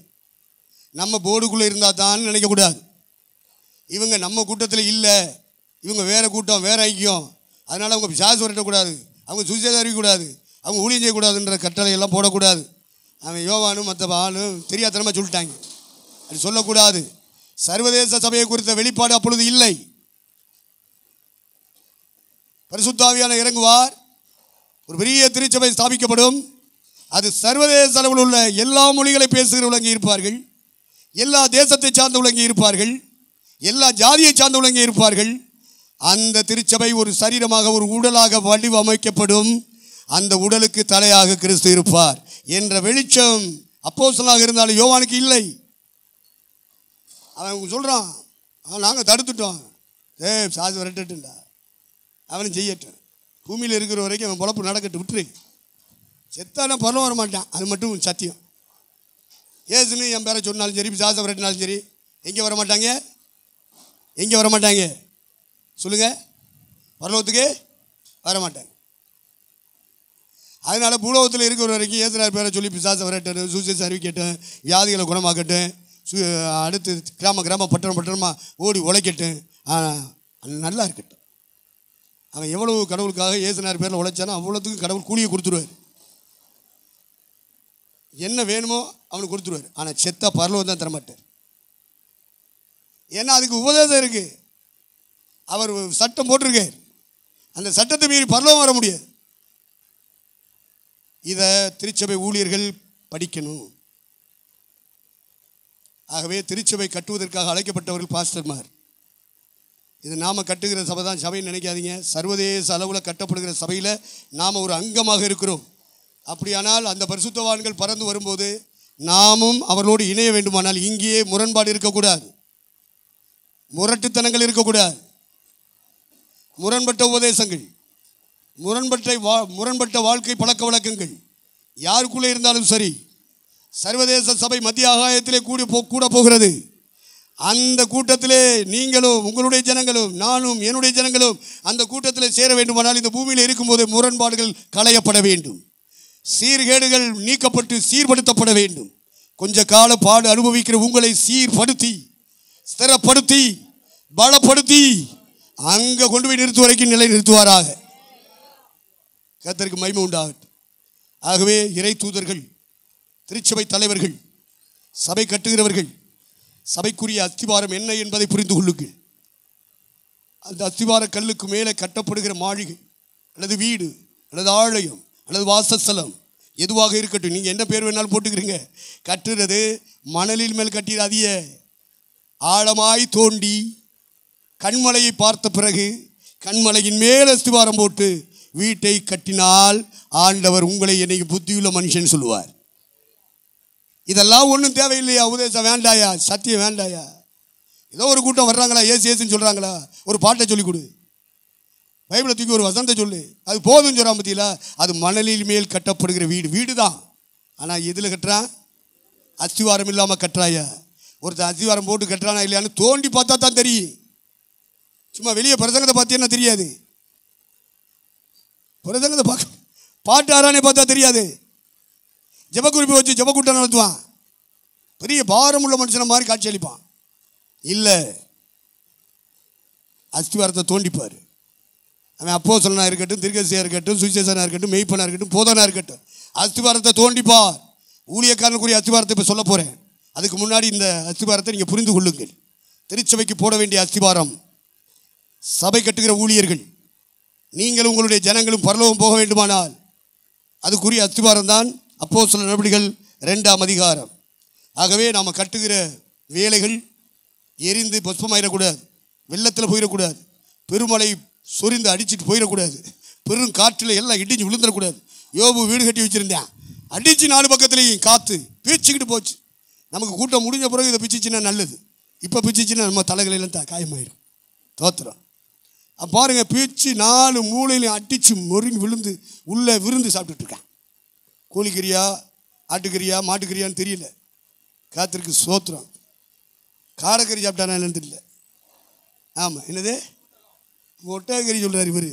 நம்ம போர்டுக்குள்ளே இருந்தால் தான் நினைக்கக்கூடாது. இவங்க நம்ம கூட்டத்தில் இல்லை, இவங்க வேறு கூட்டம், வேறு ஐக்கியம், அதனால் அவங்க பிசாசு விரட்டக்கூடாது, அவங்க சுவிசேஷம் அறிவிக்கக்கூடாது, அவங்க ஊழியம் செய்யக்கூடாதுன்ற கட்டளையெல்லாம் போடக்கூடாது. அவன் யோவானும் மற்ற ஆளும் தெரியாதனமாக சொல்லிட்டாங்க, அது சொல்லக்கூடாது. சர்வதேச சபையை குறித்த வெளிப்பாடு அப்பொழுது இல்லை. பரிசுத்த ஆவியானவர் இறங்குவார், ஒரு பெரிய திருச்சபை ஸ்தாபிக்கப்படும். அது சர்வதேச அளவில் உள்ள எல்லா மொழிகளை பேசுகிறவர்கள் அங்கே இருப்பார்கள், எல்லா தேசத்தை சார்ந்தவர்கள் இங்கே இருப்பார்கள், எல்லா ஜாதியை சார்ந்தவர்கள் இங்கே இருப்பார்கள். அந்த திருச்சபை ஒரு சரீரமாக, ஒரு உடலாக வடிவமைக்கப்படும். அந்த உடலுக்கு தலையாக கிறிஸ்து இருப்பார் என்ற வெளிச்சம் அப்போஸ்தலனாக இருந்தாலும் யோவானுக்கு இல்லை. அவன் சொல்கிறான், நாங்கள் தடுத்துட்டோம், சாது விரட்டுண்டா, அவனும் செய்யட்டும், பூமியில் இருக்கிற வரைக்கும் அவன் பொழப்பு நடக்கட்டு, விட்டுரு, செத்தாலும் பரவ வர மாட்டான், அது மட்டும் சத்தியம். ஏசுன்னு என் பேரை சொன்னாலும் சரி, சாசை விரட்டினாலும் சரி, எங்கே வர மாட்டாங்க, எங்கே வர மாட்டாங்க சொல்லுங்கள், பரலோகத்துக்கு வர மாட்டாங்க. அதனால் பூலோகத்தில் இருக்கிற வரைக்கும் ஏசுனார் பேரை சொல்லி பிசாசை விரட்டணும், சுவிசேஷ அறிவிக்கட்டும், வியாதிகளை குணமாக்கட்டும், அடுத்து கிராம பட்டணமாக ஓடி உழைக்கட்டும், நல்லா இருக்கட்டும். அவன் எவ்வளவு கடவுளுக்காக ஏசுனார் பேரில் உழைச்சானோ அவ்வளோத்துக்கும் கடவுள் கூலியை கொடுத்துருவார். என்ன வேணுமோ அவனுக்கு கொடுத்துருவார். ஆனால் செத்தா பரலோகம் தான் தரமாட்டார். ஏன்னா அதுக்கு உபதேசம் இருக்குது, அவர் சட்டம் போட்டிருக்கார், அந்த சட்டத்தை மீறி பரலோகம் வர முடியாது. இதை திருச்சபை ஊழியர்கள் படிக்கணும். ஆகவே திருச்சபை கட்டுவதற்காக அழைக்கப்பட்டவர்கள் பாஸ்டர்மார். இது நாம் கட்டுகிற சபை தான் சபைன்னு நினைக்காதீங்க. சர்வதேச அளவில் கட்டப்படுகிற சபையில் நாம் ஒரு அங்கமாக இருக்கிறோம். அப்படியானால் அந்த பரிசுத்தவான்கள் பறந்து வரும்போது நாமும் அவர்களோடு இணைய வேண்டுமானால் இங்கேயே முரண்பாடு இருக்கக்கூடாது, முரட்டுத்தனங்கள் இருக்கக்கூடாது, முரண்பட்ட உபதேசங்கள், முரண்பட்ட வாழ்க்கை பழக்க வழக்கங்கள் யாருக்குள்ளே இருந்தாலும் சரி. சர்வதேச சபை மத்திய ஆகாயத்திலே கூட போகிறது. அந்த கூட்டத்திலே நீங்களும் உங்களுடைய ஜனங்களும் நானும் என்னுடைய ஜனங்களும் அந்த கூட்டத்தில் சேர வேண்டுமானால் இந்த பூமியில் இருக்கும்போது முரண்பாடுகள் களையப்பட வேண்டும், சீர்கேடுகள் நீக்கப்பட்டு சீர்படுத்தப்பட வேண்டும். கொஞ்ச கால பாடு அனுபவிக்கிற உங்களை சீர்படுத்தி ஸ்திரப்படுத்தி பலப்படுத்தி அங்கே கொண்டு போய் நிறுத்தும் வரைக்கும் நிலை நிறுத்துவாராக. கர்த்தருக்கு மகிமை உண்டாகட்டும். ஆகவே இறை தூதர்கள், திருச்சபை தலைவர்கள், சபை கட்டுகிறவர்கள், சபைக்குரிய அஸ்திவாரம் என்ன என்பதை புரிந்து கொள்ளுங்கள். அந்த அஸ்திவார கல்லுக்கு மேலே கட்டப்படுகிற மாளிகை அல்லது வீடு அல்லது ஆலயம் அல்லது வாசஸ்தலம் எதுவாக இருக்கட்டும், நீங்கள் என்ன பேர் வேணாலும் போட்டுக்கிறீங்க, கட்டுறது மணலில் மேல் கட்டிடாதிய, ஆழமாய் தோண்டி கண்மலையை பார்த்த பிறகு கண்மலையின் மேல் அஸ்திவாரம் போட்டு வீட்டை கட்டினால் ஆண்டவர் உங்களை என்னைக்கு புத்தியுள்ள மனுஷன் சொல்லுவார். இதெல்லாம் ஒன்றும் தேவையில்லையா? உபதேசம் வேண்டாயா? சத்தியம் வேண்டாயா? ஏதோ ஒரு கூட்டம் வர்றாங்களா, ஏசுன்னு சொல்கிறாங்களா, ஒரு பாட்டை சொல்லிக் கொடு, பைபிளை தூக்கி ஒரு வசனத்தை சொல்லு, அது போதும் சொல்கிறான். பற்றியில அது மணலில் மேல் கட்டப்படுகிற வீடு தான். ஆனால் எதில் கட்டுறான்? அஸ்திவாரம் இல்லாமல் கட்டுறாயா? ஒருத்தர் அஸ்திவாரம் போட்டு கட்டுறானா இல்லையான்னு தோண்டி பார்த்தா தான் தெரியும். சும்மா வெளியே பிரசங்கத்தை பார்த்தீங்கன்னா தெரியாது, பிரசங்கத்தை பார்க்க பாட்டு ஆரானே பார்த்தா தெரியாது. ஜபக்குறிப்பு வச்சு ஜபக்கூட்டம் நடத்துவான், பெரிய பாரம் உள்ள மனுஷனை மாதிரி காட்சி அளிப்பான். இல்லை, அஸ்திவாரத்தை தோண்டிப்பார். அவன் அப்போஸ்தலனாக இருக்கட்டும், தீர்க்கதரிசியாக இருக்கட்டும், சுவிசேஷனாக இருக்கட்டும், மெய்ப்பனாக இருக்கட்டும், போதனாக இருக்கட்டும், அஸ்திவாரத்தை தோண்டிப்பார். ஊழியக்காரனுக்குரிய அஸ்திவாரத்தை இப்போ சொல்ல போகிறேன். அதுக்கு முன்னாடி இந்த அஸ்திவாரத்தை நீங்கள் புரிந்து கொள்ளுங்கள். திருச்சபைக்கு போட வேண்டிய அஸ்திவாரம், சபை கட்டுகிற ஊழியர்கள் நீங்களும் உங்களுடைய ஜனங்களும் பரலோகம் போக வேண்டுமானால் அதுக்குரிய அஸ்திவாரம் தான் அப்போஸ்தலர் நடவடிக்கைகள் 2ஆம் அதிகாரம். ஆகவே நாம் கட்டுகிற வேலைகள் எரிந்து பஸ்பமாயிடக்கூடாது, வெள்ளத்தில் போயிடக்கூடாது, பெருமழை சொரிந்து அடிச்சுட்டு போயிடக்கூடாது, பெரும் காற்றில் எல்லாம் இடிஞ்சு விழுந்துடக்கூடாது. யோபு வீடு கட்டி வச்சுருந்தேன், அடித்து 4 பக்கத்துலேயும் காற்று பீச்சிக்கிட்டு போச்சு. நமக்கு கூட்டம் முடிஞ்ச பிறகு இதை பிச்சுச்சுன்னா நல்லது, இப்போ பிச்சுச்சுன்னா நம்ம தலைகளெல்லாம் காயமாயிடும். தோத்திரம் பாருங்கள், பீச்சு 4 மூலையிலையும் அடித்து நொறுங்கி விழுந்து உள்ளே விருந்து சாப்பிட்டுட்ருக்கான். கோழிக்கறியா ஆட்டுக்கறியா மாட்டுக்கறியான்னு தெரியல. காத்திருக்கு சோத்திரம். காடைக்கறி சாப்பிட்டானா என்னன்னு தெரியல. ஆமாம், என்னது ஒட்டகக்கறி சொல்கிறார் இவர்.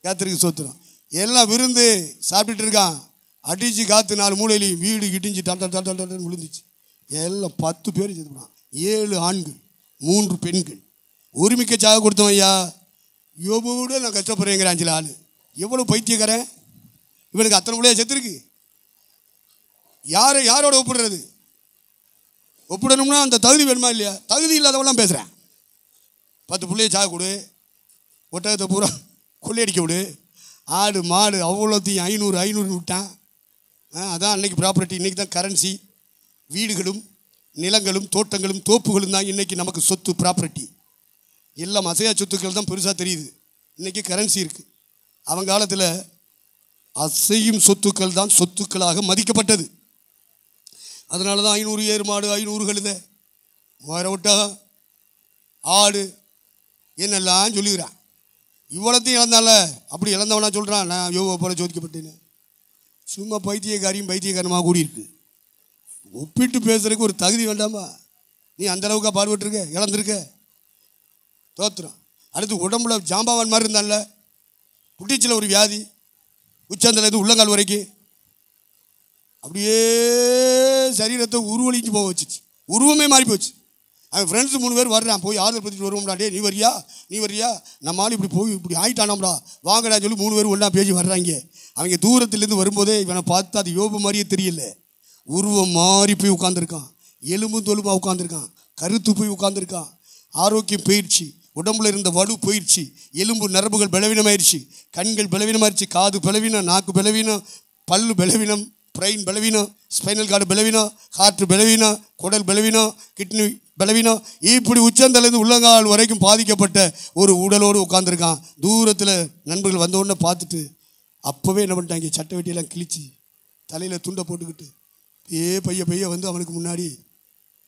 காத்திருக்கு சோத்திரம். எல்லாம் விருந்து சாப்பிட்டுட்டு இருக்கான். அடித்து காற்று 4 மூலையிலையும் வீடு இடிஞ்சு டன் விழுந்துச்சு. எல்லாம் 10 பேர் செத்துனான். 7 ஆண்கள் 3 பெண்கள். உரிமைக்க சாக கொடுத்தோம் ஐயா. யோபோட நான் கஷ்டப்படுறேங்கிற 5 ஆள். எவ்வளோ பைத்தியக்காரன் இவனுக்கு! அத்தனை பிள்ளைய செத்துருக்கு. யாரோட ஒப்பிடுறது? ஒப்பிடணும்னா அந்த தகுதி வேணுமா இல்லையா? தகுதி இல்லாதவெல்லாம் பேசுகிறேன். 10 பிள்ளைய சாக கொடு, ஒட்டகத்தை பூரா கொள்ளையடிக்க விடு, ஆடு மாடு அவ்வளோத்தையும் 500 விட்டான். அதான் அன்னைக்கு ப்ராப்பர்ட்டி, இன்றைக்கி தான் கரன்சி. வீடுகளும் நிலங்களும் தோட்டங்களும் தோப்புகளும் தான் இன்றைக்கி நமக்கு சொத்து, ப்ராப்பர்ட்டி. எல்லாம் அசையா சொத்துக்கள் தான் பெருசாக தெரியுது. இன்றைக்கி கரன்சி இருக்குது. அவங்க காலத்தில் அசையும் சொத்துக்கள் தான் சொத்துக்களாக மதிக்கப்பட்டது. அதனால தான் 500 ஏறு மாடு, 500 கழுதை, 1000 ஒட்டகம், ஆடு என்னெல்லாம் சொல்லுகிறான். இவ்வளோத்தையும் இழந்தால அப்படி இழந்தவனா சொல்கிறான் நான் யோகா போல சோதிக்கப்பட்டேன்னு. சும்மா பைத்தியக்காரமாக கூடியிருக்கு. ஒப்பிட்டு பேசுறதுக்கு ஒரு தகுதி வேண்டாமா? நீ அந்தளவுக்காக பாடுபட்டுருக்க, இழந்திருக்க, தோத்துறான். அடுத்து உடம்புல ஜாம்பவான் மாதிரி இருந்தான்ல, குட்டிச்சில் ஒரு வியாதி, உச்சந்தலேருந்து உள்ளங்கால் வரைக்கும் அப்படியே சரீரத்தை உருவலிஞ்சு போக வச்சிச்சு. உருவமே மாறி போச்சு. அவன் ஃப்ரெண்ட்ஸு 3 பேர் வர்றான், போய் ஆறுதல் பற்றிட்டு வருவோம்டா. டே நீ வரியா நம்மளால் இப்படி போய் இப்படி ஆயிட்டானாம்டா, வாங்கடான்னு சொல்லி 3 பேர் ஒன்றா பேசி வர்றாங்க. அவங்க தூரத்துலேருந்து வரும்போதே இவனை பார்த்து அது யோபு மாதிரியே தெரியல. உருவம் மாறி போய் உட்காந்துருக்கான், எலும்பு தொலுமாக உட்காந்துருக்கான், கருத்து போய் உட்காந்துருக்கான். ஆரோக்கியம் போயிடுச்சு, உடம்புல இருந்த வலு போயிடுச்சு, எலும்பு நரம்புகள் பலவீனமாயிடுச்சு, கண்கள் பலவீனமாயிடுச்சு, காது பலவீனம், நாக்கு பலவீனம், பல்லு பலவீனம், பிரெயின் பலவீனம், ஸ்பைனல் கார்டு பலவீனம், ஹார்ட் பலவீனம், குடல் பலவீனம், கிட்னி பலவீனம். இப்படி உச்சந்தலேருந்து உள்ளங்கால் வரைக்கும் பாதிக்கப்பட்ட ஒரு உடலோடு உட்காந்துருக்கான். தூரத்தில் நண்பர்கள் வந்தோடனே பார்த்துட்டு அப்போவே என்ன பண்ணிட்டாங்க, சட்டை வெட்டியெல்லாம் கிழிச்சு தலையில் துண்டை போட்டுக்கிட்டு பைய வந்து அவனுக்கு முன்னாடி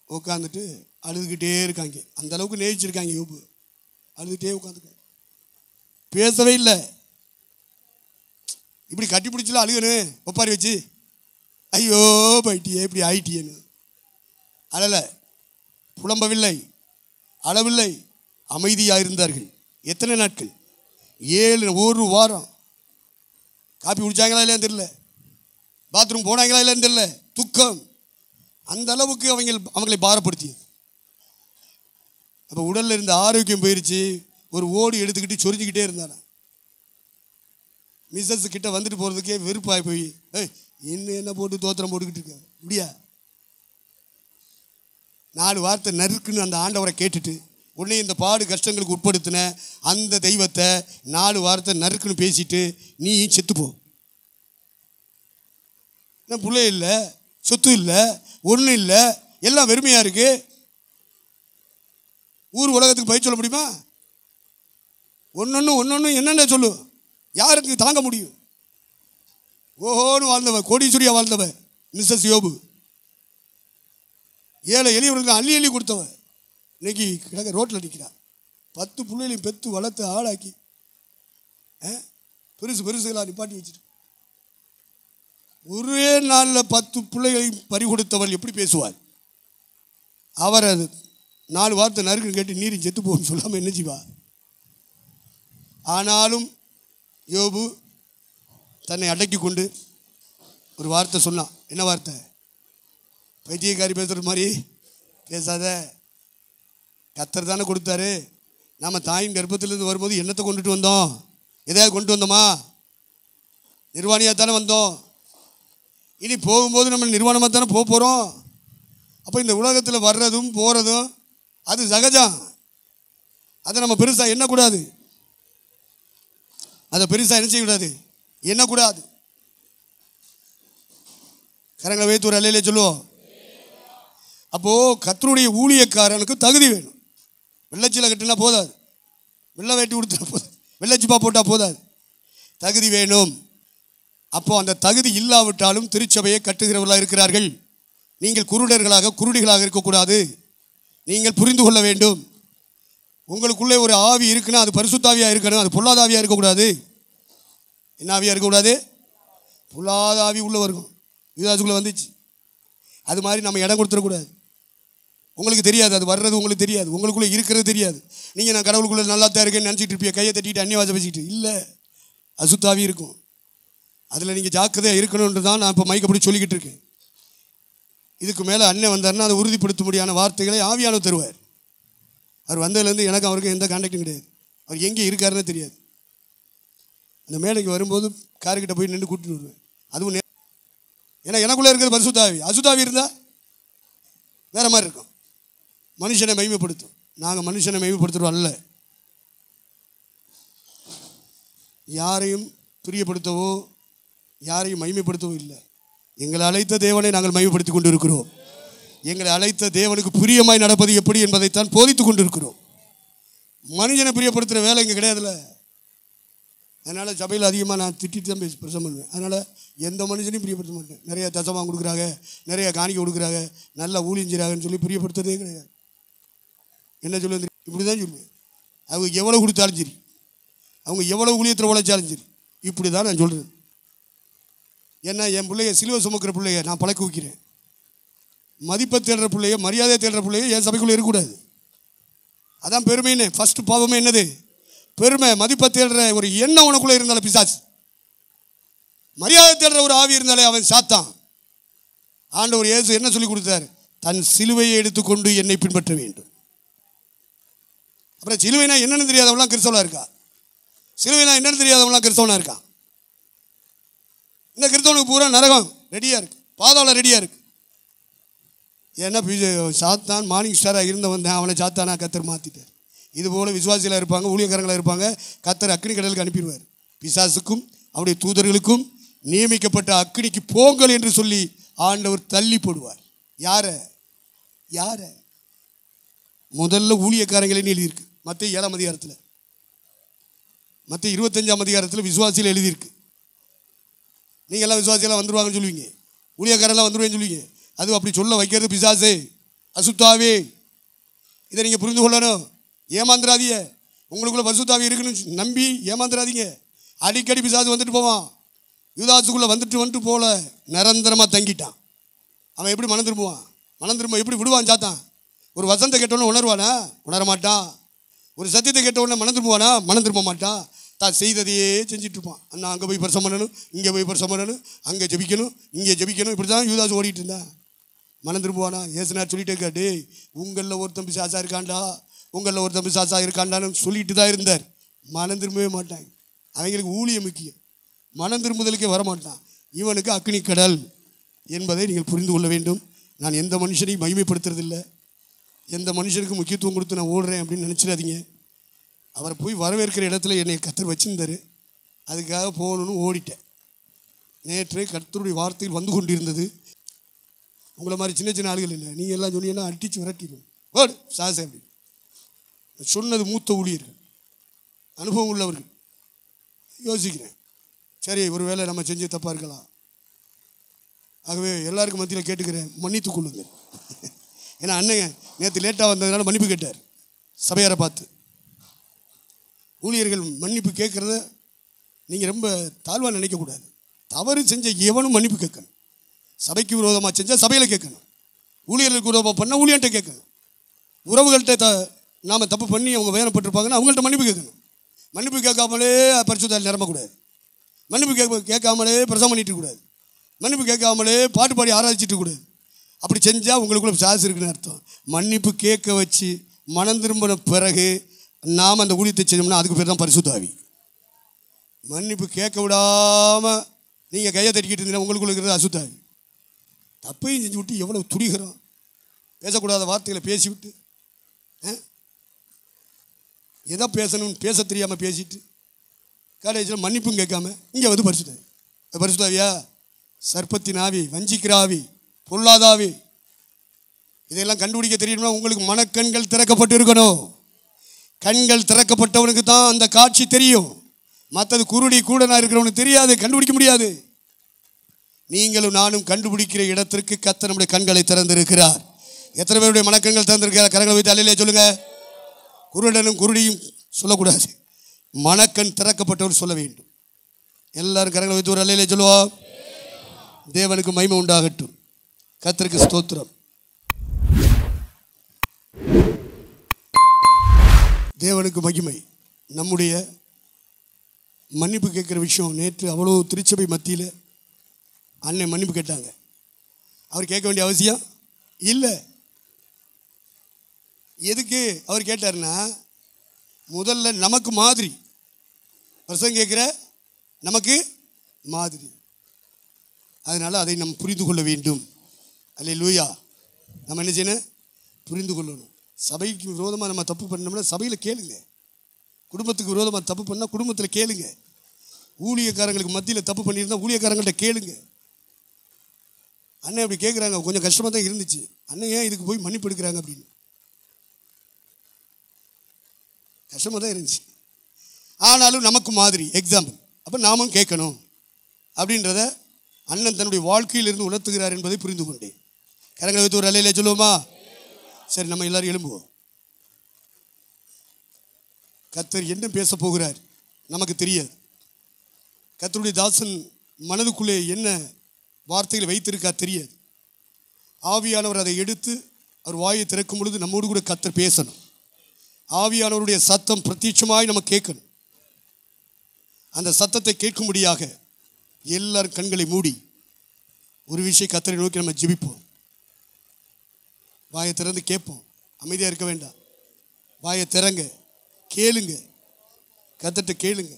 உட்காந்துட்டு அழுதுகிட்டே இருக்காங்க. அந்தளவுக்கு நேசிச்சிருக்காங்க யோபு. அழுதுகிட்டே உட்காந்துருக்காங்க, பேசவே இல்லை. இப்படி கட்டி பிடிச்சல அழுகணும் ஒப்பாரி வச்சு, ஐயோ பைட்டியே இப்படி ஆயிட்டியேன்னு. அழலை, புலம்பவில்லை, அளவில்லை, அமைதியாக இருந்தார்கள். எத்தனை நாட்கள்? 1 வாரம். காப்பி குடிச்சாங்களா இல்லையான்னு தெரியல, பாத்ரூம் போனாங்களா இல்லைன்னு தெரியல. துக்கம் அந்த அளவுக்கு அவங்களை பாரப்படுத்தியது. அப்போ உடலில் இருந்த ஆரோக்கியம் போயிடுச்சு. ஒரு ஓடி எடுத்துக்கிட்டு சொரிஞ்சிக்கிட்டே இருந்தானா. மிஸ்ஸஸ் கிட்ட வந்துட்டு போகிறதுக்கே வெறுப்பாகி போய் என்ன போட்டு தோத்திரம் போட்டுக்கிட்டு இருக்க முடியா. 4 வார்த்தை நறுக்குன்னு அந்த ஆண்டவரை கேட்டுட்டு உடனே இந்த பாடு கஷ்டங்களுக்கு உட்படுத்தின அந்த தெய்வத்தை 4 வார்த்தை நறுக்குன்னு பேசிட்டு நீ செத்துப்போ. பிள்ளை இல்லை, சொத்து இல்லை, ஒன்றும் இல்லை, எல்லாம் வெறுமையாக இருக்கு. ஊர் உலகத்துக்கு பயிர் சொல்ல முடியுமா? ஒன்னொன்னு என்னென்ன சொல்லு, யாருக்கு தாங்க முடியும்? ஓஹோன்னு வாழ்ந்தவ, கோடீஸ்வரியா வாழ்ந்தவ மிஸ்ஸஸ் யோபு. ஏழை எளியவர்களுக்கு அள்ளி கொடுத்தவ இன்னைக்கு கிடக்க ரோட்டில் நிற்கிறான். 10 பிள்ளைகளையும் பெற்று வளர்த்து ஆளாக்கி பெருசுகளாக நிப்பாட்டி வச்சுட்டு ஒரே நாளில் 10 பிள்ளைகளையும் பறி கொடுத்தவள் எப்படி பேசுவார்? அவர் அது 4 வார்த்தை நறுக்குன்னு கேட்டு நீரின் செத்து போகணும்னு சொல்லாமல் என்ன செய்வா? ஆனாலும் யோபு தன்னை அடக்கி கொண்டு ஒரு வார்த்தை சொன்னான். என்ன வார்த்தை? பைத்தியக்காரி பேசுகிற மாதிரி பேசாத, கர்த்தர் தானே கொடுத்தாரு. நாம் தாயின் கர்ப்பத்திலேருந்து வரும்போது என்னத்தை கொண்டுட்டு வந்தோம்? எதையாவது கொண்டு வந்தோமா? நிர்வாணியாக தானே வந்தோம். இனி போகும்போது நம்ம நிர்வாணமாக தானே போக போகிறோம். அப்போ இந்த உலகத்தில் வர்றதும் போகிறதும் அது சகஜம். அதை நம்ம பெருசாக எண்ணக்கூடாது. அதை பெருசாக என்ன செய்யக்கூடாது, எண்ணக்கூடாது. கரங்களை வைத்து ஒரு அல்லையிலே சொல்லுவோம். அப்போது கர்த்தருடைய ஊழியக்காரனுக்கு தகுதி வேணும். வெள்ளச்சில கட்டினா போதாது, வெள்ளை வேட்டி கொடுத்தா போதாது, வெள்ளச்சிப்பா போட்டால் போதாது, தகுதி வேணும். அப்போது அந்த தகுதி இல்லாவிட்டாலும் திருச்சபையை கட்டுகிறவர்களாக இருக்கிறார்கள். நீங்கள் குருடிகளாக இருக்கக்கூடாது. நீங்கள் புரிந்து கொள்ள வேண்டும். உங்களுக்குள்ளே ஒரு ஆவி இருக்குன்னா அது பரிசுத்தாவியாக இருக்கணும், அது பொல்லாத ஆவியாக இருக்கக்கூடாது. என்ன ஆவியாக இருக்கக்கூடாது? பொல்லாத ஆவி உள்ளே இருக்கும். யூதாசுக்குள்ளே வந்துச்சு. அது மாதிரி நம்ம இடம் கொடுத்துடக்கூடாது. உங்களுக்கு தெரியாது, அது வர்றது உங்களுக்கு தெரியாது, உங்களுக்குள்ளே இருக்கிறது தெரியாது. நீங்கள் நான் கடவுளுக்குள்ளே நல்லா தான் இருக்கேன்னு நினச்சிட்டு இருப்பீங்க, கையை தட்டிட்டு அந்நியவாசம் பேசிக்கிட்டு. இல்லை, அசுத்தாவி இருக்கும். அதில் நீங்கள் ஜாக்கிரதையாக இருக்கணுன்றது தான் நான் இப்போ மைக்கப்படி சொல்லிக்கிட்டு இருக்கேன். இதுக்கு மேலே அண்ணன் வந்தார்னா அதை உறுதிப்படுத்த முடியாத வார்த்தைகளை ஆவியானவர் தருவார். அவர் வந்ததுலேருந்து எனக்கு அவருக்கு எந்த கான்டாக்டும் கிடையாது. அவர் எங்கே இருக்காருன்னு தெரியாது. அந்த மேடைக்கு வரும்போது கார்கிட்ட போய் நின்று கூட்டிட்டு வருவேன். அதுவும் ஏன்னா எனக்குள்ளே இருக்கிறது பரிசுத்தாவி. அசுத்தாவி இருந்தால் வேறு மாதிரி இருக்கும். மனுஷனை மகிமைப்படுத்தும். நாங்கள் மனுஷனை மகிமைப்படுத்துகிறோம் அல்ல. யாரையும் பிரியப்படுத்தவோ யாரையும் மகிமைப்படுத்தவோ இல்லை. எங்களை அழைத்த தேவனை நாங்கள் மகிமைப்படுத்தி கொண்டு இருக்கிறோம். எங்களை அழைத்த தேவனுக்கு பிரியமாய் நடப்பது எப்படி என்பதைத்தான் போதித்து கொண்டிருக்கிறோம். மனுஷனை பிரியப்படுத்துகிற வேலை இங்கே கிடையாதுல்ல. அதனால் சபையில் அதிகமாக நான் திட்டிட்டு தான் பிரசங்கம் பண்ணுவேன். அதனால் எந்த மனுஷனையும் பிரியப்படுத்த மாட்டேன். நிறைய தசமாக கொடுக்குறாங்க, நிறைய காணிக்கை கொடுக்குறாங்க, நல்லா ஊழியம் செய்கிறாங்கன்னு சொல்லி பிரியப்படுத்துறதே கிடையாது. என்ன சொல்லுவது, இப்படி தான் சொல்லுவேன். அவங்க எவ்வளோ கொடுத்தாலும் சரி, அவங்க எவ்வளோ ஊழியத்தில் உழைச்சாலும் சரி, இப்படி தான் நான் சொல்கிறது. ஏன்னா என் பிள்ளைய சிலுவை சுமக்கிற பிள்ளைய நான் பழக்க வைக்கிறேன். மதிப்பை தேடுற பிள்ளைய, மரியாதை தேடுற பிள்ளைய என் சபைக்குள்ளே இருக்கக்கூடாது. அதான் பெருமைன்னு. ஃபஸ்ட்டு பாவமே என்னது? பெருமை. மதிப்பை தேடுற ஒரு எண்ணம் உனக்குள்ளே இருந்தாலும் பிசாசு. மரியாதை தேடுற ஒரு ஆவி இருந்தாலே அவன் சாத்தான். ஆண்டவர் இயேசு என்ன சொல்லி கொடுத்தார்? தன் சிலுவையை எடுத்துக்கொண்டு என்னை பின்பற்ற வேண்டும். அப்புறம் சிலுவைனா என்னன்னு தெரியாதவங்களாம் கிறிஸ்தவனாக இருக்கா? சிலுவைனா என்னன்னு தெரியாதவங்களாம் கிறிஸ்தவனாக இருக்கான். இந்த கிறிஸ்தவனுக்கு பூரா நரகம் ரெடியாக இருக்குது, பாதாளம் ரெடியாக இருக்குது. ஏன்னா சாத்தான் மார்னிங் ஸ்டாராக இருந்தவன் தான், அவனை சாத்தானா கத்தர் மாற்றிட்டார். இதுபோல் விசுவாசிகளாக இருப்பாங்க, ஊழியக்காரங்களாக இருப்பாங்க, கத்தர் அக்னி கடலுக்கு அனுப்பிடுவார். பிசாசுக்கும் அவருடைய தூதர்களுக்கும் நியமிக்கப்பட்ட அக்னிக்கு போங்கள் என்று சொல்லி ஆண்டவர் தள்ளி போடுவார். யாரை? முதல்ல ஊழியக்காரங்களே எழுதியிருக்கு. மத்திய 7ஆம் அதிகாரத்தில், மத்திய 25ஆம் அதிகாரத்தில் விசுவாசியில் எழுதியிருக்கு. நீங்கள் எல்லாம் விசுவாசியெல்லாம் வந்துடுவாங்கன்னு சொல்லுவீங்க, ஊழியக்காரெல்லாம் வந்துடுவேன்னு சொல்லுவீங்க. அது அப்படி சொல்ல வைக்கிறது பிசாசே, அசுத்தாவே. இதை நீங்கள் புரிந்து கொள்ளணும். ஏமாந்துடாதீங்க. உங்களுக்குள்ள பரிசுத்தாவி இருக்குன்னு நம்பி ஏமாந்துடாதீங்க. அடிக்கடி பிசாசு வந்துட்டு போவான். யூதாசுக்குள்ளே வந்துட்டு போல நிரந்தரமாக தங்கிட்டான். அவன் எப்படி மனம் திரும்புவான்? மனம் திரும்ப எப்படி விடுவான் சாத்தான்? ஒரு வசனத்தை கேட்டவுடனே உணர்வானா? உணர மாட்டான். ஒரு சத்தியத்தை கேட்டவுடனே மனம் திரும்புவானா? மனம் திரும்ப மாட்டான். தான் செய்ததையே செஞ்சுட்டு இருப்பான். அண்ணா அங்கே போய் பரிசம் பண்ணணும், இங்கே போய் பரிசம் பண்ணணும், அங்கே ஜெபிக்கணும், இங்கே ஜெபிக்கணும். இப்படி தான் யூதாசு ஓடிட்டு இருந்தான். மனம் திரும்புவானா? ஏசுனார் சொல்லிட்டே இருக்காரு, உங்களில் ஒருத்தன் பிசாசா இருக்காண்டா, உங்களில் ஒருத்தன் பிசாசா இருக்காண்டான்னு சொல்லிட்டு தான் இருந்தார். மனம் திரும்பவே மாட்டாங்க. அவங்களுக்கு ஊழியம் முக்கியம், மனம் திரும்புதலுக்கே வரமாட்டான். இவனுக்கு அக்னி கடல் என்பதை நீங்கள் புரிந்து கொள்ள வேண்டும். நான் எந்த மனுஷனையும் மகிமைப்படுத்துறதில்லை, எந்த மனுஷனுக்கு முக்கியத்துவம் கொடுத்து நான் ஓடுறேன் அப்படின்னு நினச்சிடாதீங்க. அவரை போய் வரவேற்கிற இடத்துல என்னை கத்தர் வச்சிருந்தார், அதுக்காக போகணுன்னு ஓடிட்டேன். நேற்று கர்த்தருடைய வார்த்தையில் வந்து கொண்டிருந்தது. உங்களை மாதிரி சின்ன சின்ன ஆளுகள் இல்லை. நீங்கள் எல்லாம் சொன்னீங்கன்னா அடித்து விரட்டிடுவோம். ஓடு சாசை அப்படி சொன்னது மூத்த ஊழியர்கள், அனுபவம் உள்ளவர்கள். யோசிக்கிறேன், சரி ஒரு வேளை நம்ம செஞ்ச தப்பாக இருக்கலாம். ஆகவே எல்லாருக்கும் மத்தியில் கேட்டுக்கிறேன், மன்னித்து கொள்ளுங்க. ஏன்னா அண்ணன் நேற்று லேட்டாக வந்ததுனால மன்னிப்பு கேட்டார் சபையாரை பார்த்து. ஊழியர்கள் மன்னிப்பு கேட்குறத நீங்கள் ரொம்ப தாழ்வாக நினைக்கக்கூடாது. தவறு செஞ்ச எவனும் மன்னிப்பு கேட்கணும். சபைக்கு விரோதமாக செஞ்சால் சபையில் கேட்கணும், ஊழியர்களுக்கு விரோதமாக பண்ணால் ஊழியர்கிட்ட கேட்கணும், உறவுகள்கிட்ட நாம் தப்பு பண்ணி அவங்க வேதனைப்பட்டிருப்பாங்கன்னா அவங்கள்ட்ட மன்னிப்பு கேட்கணும். மன்னிப்பு கேட்காமலே பரிசுத்தால் நிரம்பக்கூடாது. மன்னிப்பு கேட்காமலே பிரசவம் பண்ணிட்டு கூடாது. மன்னிப்பு கேட்காமலே பாட்டு பாடி ஆராய்ச்சிட்டு கூடாது. அப்படி செஞ்சால் உங்களுக்குள்ள சாசு இருக்குன்னு அர்த்தம். மன்னிப்பு கேட்க வச்சு மனம் திரும்பின பிறகு நாம் அந்த ஊழியத்தை செஞ்சோம்னா அதுக்கு பேர் தான் பரிசுத்தாவி. மன்னிப்பு கேட்க விடாமல் நீங்கள் கையை தட்டிக்கிட்டு இருந்தீங்கன்னா உங்களுக்குள்ள இருக்கிறது அசுத்தாவி. தப்பையும் செஞ்சு விட்டு எவ்வளோ துடிகிறோம். பேசக்கூடாத வார்த்தைகளை பேசிவிட்டு, எதை பேசணும்னு பேச தெரியாமல் பேசிட்டு காலேஜில் மன்னிப்பும் கேட்காம இங்கே வந்து பரிசுத்தாவி. பரிசுத்தாவியா? சர்ப்பத்தின் ஆவி, வஞ்சிக்கிற ஆவி, பொல்லாதாவி. இதையெல்லாம் கண்டுபிடிக்க தெரியணும்னா உங்களுக்கு மனக்கண்கள் திறக்கப்பட்டு இருக்கணும். கண்கள் திறக்கப்பட்டவனுக்கு தான் அந்த காட்சி தெரியும். மற்றது குருடி கூடனா இருக்கிறவனுக்கு தெரியாது, கண்டுபிடிக்க முடியாது. நீங்களும் நானும் கண்டுபிடிக்கிற இடத்திற்கு கர்த்தர் நம்முடைய கண்களை திறந்திருக்கிறார். எத்தனை பேருடைய மனக்கண்கள் திறந்திருக்கிறார்? கரங்களை வைத்து அல்லேலூயா சொல்லுங்க. குருடனும் குருடியும் சொல்லக்கூடாது, மனக்கண் திறக்கப்பட்டவர் சொல்ல வேண்டும். எல்லாரும் கரங்களை வைத்து ஒரு அல்லேலூயா சொல்லுவோம். தேவனுக்கு மகிமை உண்டாகட்டும். கர்த்தருக்கு ஸ்தோத்திரம். தேவனுக்கு மகிமை. நம்முடைய மன்னிப்பு கேட்குற விஷயம் நேற்று அவ்வளோ திருச்சபை மத்தியில் அண்ணன் மன்னிப்பு கேட்டாங்க. அவர் கேட்க வேண்டிய அவசியம் இல்லை. எதுக்கு அவர் கேட்டார்னா, முதல்ல நமக்கு மாதிரி பிரசங்கம் கேட்குற நமக்கு மாதிரி. அதனால் அதை நம்ம புரிந்து கொள்ள வேண்டும். அல்லேலூயா. நம்ம என்ன செய்யணும்? புரிந்து கொள்ளணும். சபைக்கு விரோதமாக நம்ம தப்பு பண்ணோம்னா சபையில் கேளுங்க. குடும்பத்துக்கு விரோதமாக தப்பு பண்ணால் குடும்பத்தில் கேளுங்க. ஊழியக்காரங்களுக்கு மத்தியில் தப்பு பண்ணியிருந்தால் ஊழியக்காரங்கள்ட்ட கேளுங்க. அண்ணன் அப்படி கேட்குறாங்க, கொஞ்சம் கஷ்டமாக தான் இருந்துச்சு. அண்ணன் ஏன் இதுக்கு போய் மன்னிப்பு எடுக்கிறாங்க அப்படின்னு கஷ்டமாக தான் இருந்துச்சு. ஆனாலும் நமக்கு மாதிரி எக்ஸாம்பிள், அப்போ நாமும் கேட்கணும் அப்படின்றத அண்ணன் தன்னுடைய வாழ்க்கையிலிருந்து உணர்த்துகிறார் என்பதை புரிந்து கொண்டேன். கரங்களை வைத்து ஒரு அலையில சொல்லுவோமா? சரி, நம்ம எல்லாரும் எழும்புவோம். கர்த்தர் என்ன பேச போகிறார் நமக்கு தெரியாது. கர்த்தருடைய தாசன் மனதுக்குள்ளே என்ன வார்த்தைகளை வைத்திருக்கா தெரியாது. ஆவியானவர் அதை எடுத்து அவர் வாயை திறக்கும் பொழுது நம்மோடு கூட கர்த்தர் பேசணும். ஆவியானவருடைய சத்தம் பிரத்யட்சமாய் நம்ம கேட்கணும். அந்த சத்தத்தை கேட்கும்படியாக எல்லாரும் கண்களை மூடி ஒரு விஷயம் கர்த்தரை நோக்கி நம்ம ஜெபிப்போம். வாயை திறந்து கேட்போம். அமைதியாக இருக்க வேண்டாம். வாயை திறங்க, கேளுங்க, கர்த்தர்ட்ட கேளுங்க.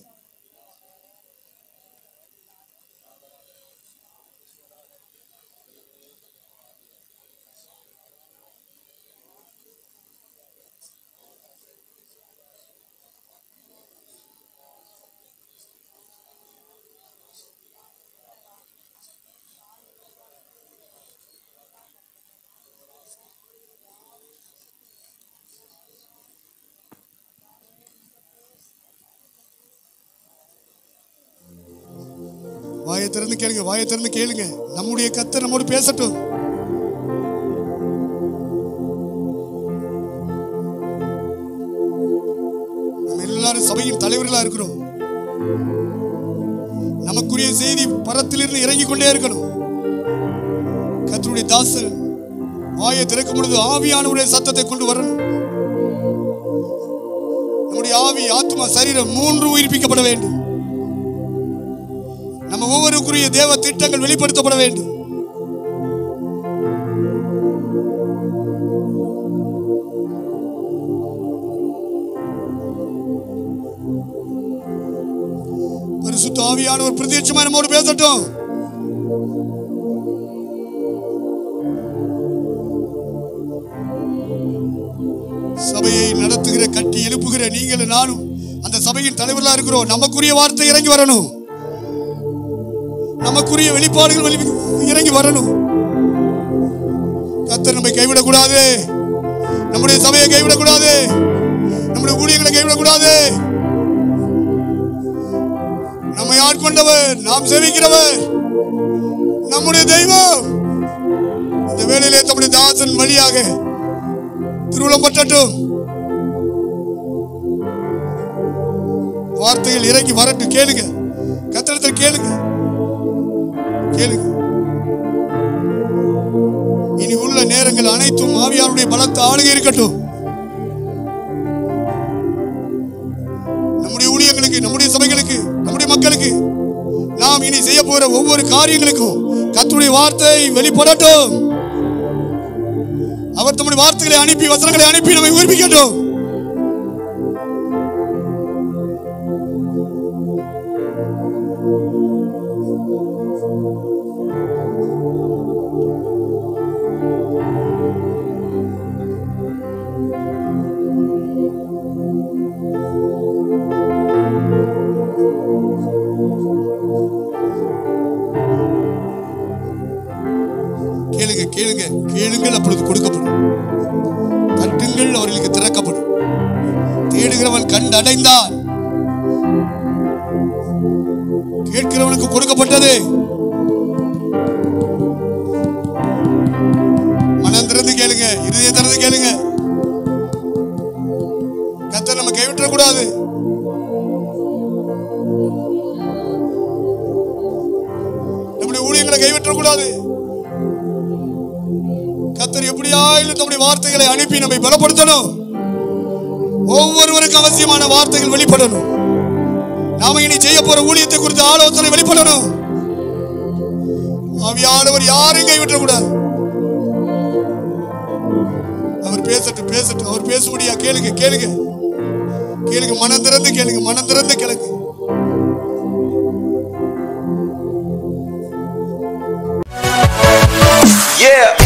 வாயை திறந்து கேளுங்க, வாயை திறந்து கேளுங்க. நம்முடைய கர்த்தர் நம்மோடு பேசட்டும். நம்ம எல்லாரும் சபையின் தலைவர்களா இருக்கிறோம். நமக்குரிய செய்தி பரத்திலிருந்து இறங்கி கொண்டே இருக்கணும். கர்த்தருடைய தாசன் வாயை திறக்கும் பொழுது ஆவியானவருடைய சத்தத்தை கொண்டு வரணும். நம்முடைய ஆவி, ஆத்மா, சரீரம் மூன்று உயிர்ப்பிக்கப்பட வேண்டும். நம்ம ஒவ்வொருக்குரிய தேவ திட்டங்கள் வெளிப்படுத்தப்பட வேண்டும். பரிசுத்த ஆவியானவர் பிரத்யட்சமாய் நம்மோடு பேசட்டும். சபையை நடத்துகிற, கட்டி எழுப்புகிற நீங்கள் நானும் அந்த சபையின் தலைவர்களா இருக்கிறோம். நமக்குரிய வார்த்தை இறங்கி வரணும். நமக்குரிய வெளிப்பாடுகள் இறங்கி வரணும். கர்த்தர் நம்மை கைவிடக்கூடாது. நம்முடைய சபையை கைவிடக்கூடாது. நம்முடைய ஊழியர்களை கைவிடக்கூடாது. நம்மை ஆட்கொண்டவர், நாம் சேவிக்கிறவர் நம்முடைய தெய்வம். இந்த வேளையிலே நம்முடைய தாசன் வழியாக திருவுளம் பற்றட்டும். வார்த்தைகள் இறங்கி வரட்டும். கேளுங்க, கர்த்தரிடத்தில் கேளுங்க, கேளுங்க. இனி உள்ள நேரங்கள் அனைத்தும் ஆவியாருடைய பலத்த ஆளுகை இருக்கட்டும். நம்முடைய ஊழியர்களுக்கு, நம்முடைய சபைகளுக்கு, நம்முடைய மக்களுக்கு, நாம் இனி செய்ய போற ஒவ்வொரு காரியங்களுக்கும் கர்த்தருடைய வார்த்தை வெளிப்படட்டும். அவர் தம்முடைய வார்த்தைகளை அனுப்பி, வசனங்களை அனுப்பி நம்மை உயிர்ப்பிக்கட்டும். கேளுங்க, கேளுங்கள், அப்பொழுது கொடுக்கப்படும். தட்டுங்கள், அவர்களுக்கு திறக்கப்படும். தேடுகிறவன் கண்டடைந்தான், கேட்கிறவனுக்கு கொடுக்கப்பட்டது. மனம் திறந்து கேளுங்க, இருதயம் திறந்து கேளுங்க. கர்த்தர் நம்ம கைவிட்ட கூடாது. நம்முடைய ஊழியர்களை கைவிட்ட கூடாது. கர்த்தர் எப்படியாயிலும் நம்முடைய வார்த்தைகளை அனுப்பி நம்மை பலப்படுத்தணும். ஒவ்வொருவருக்கும் அவசியமான வார்த்தைகள் வெளிப்படணும். நாம இனி செய்ய போற ஊழியத்தை குறித்து ஆலோசனை வெளிப்படணும். ஆவியானவர் யாரையும் கைவிட்ட கூடாது. அவர் பேசட்டும், பேசட்டும். அவர் பேச முடியா? கேளுங்க, கேளுங்க, கேளுங்க. மனம் திறந்து கேளுங்க, மனம் திறந்து கேளுங்க. Yeah.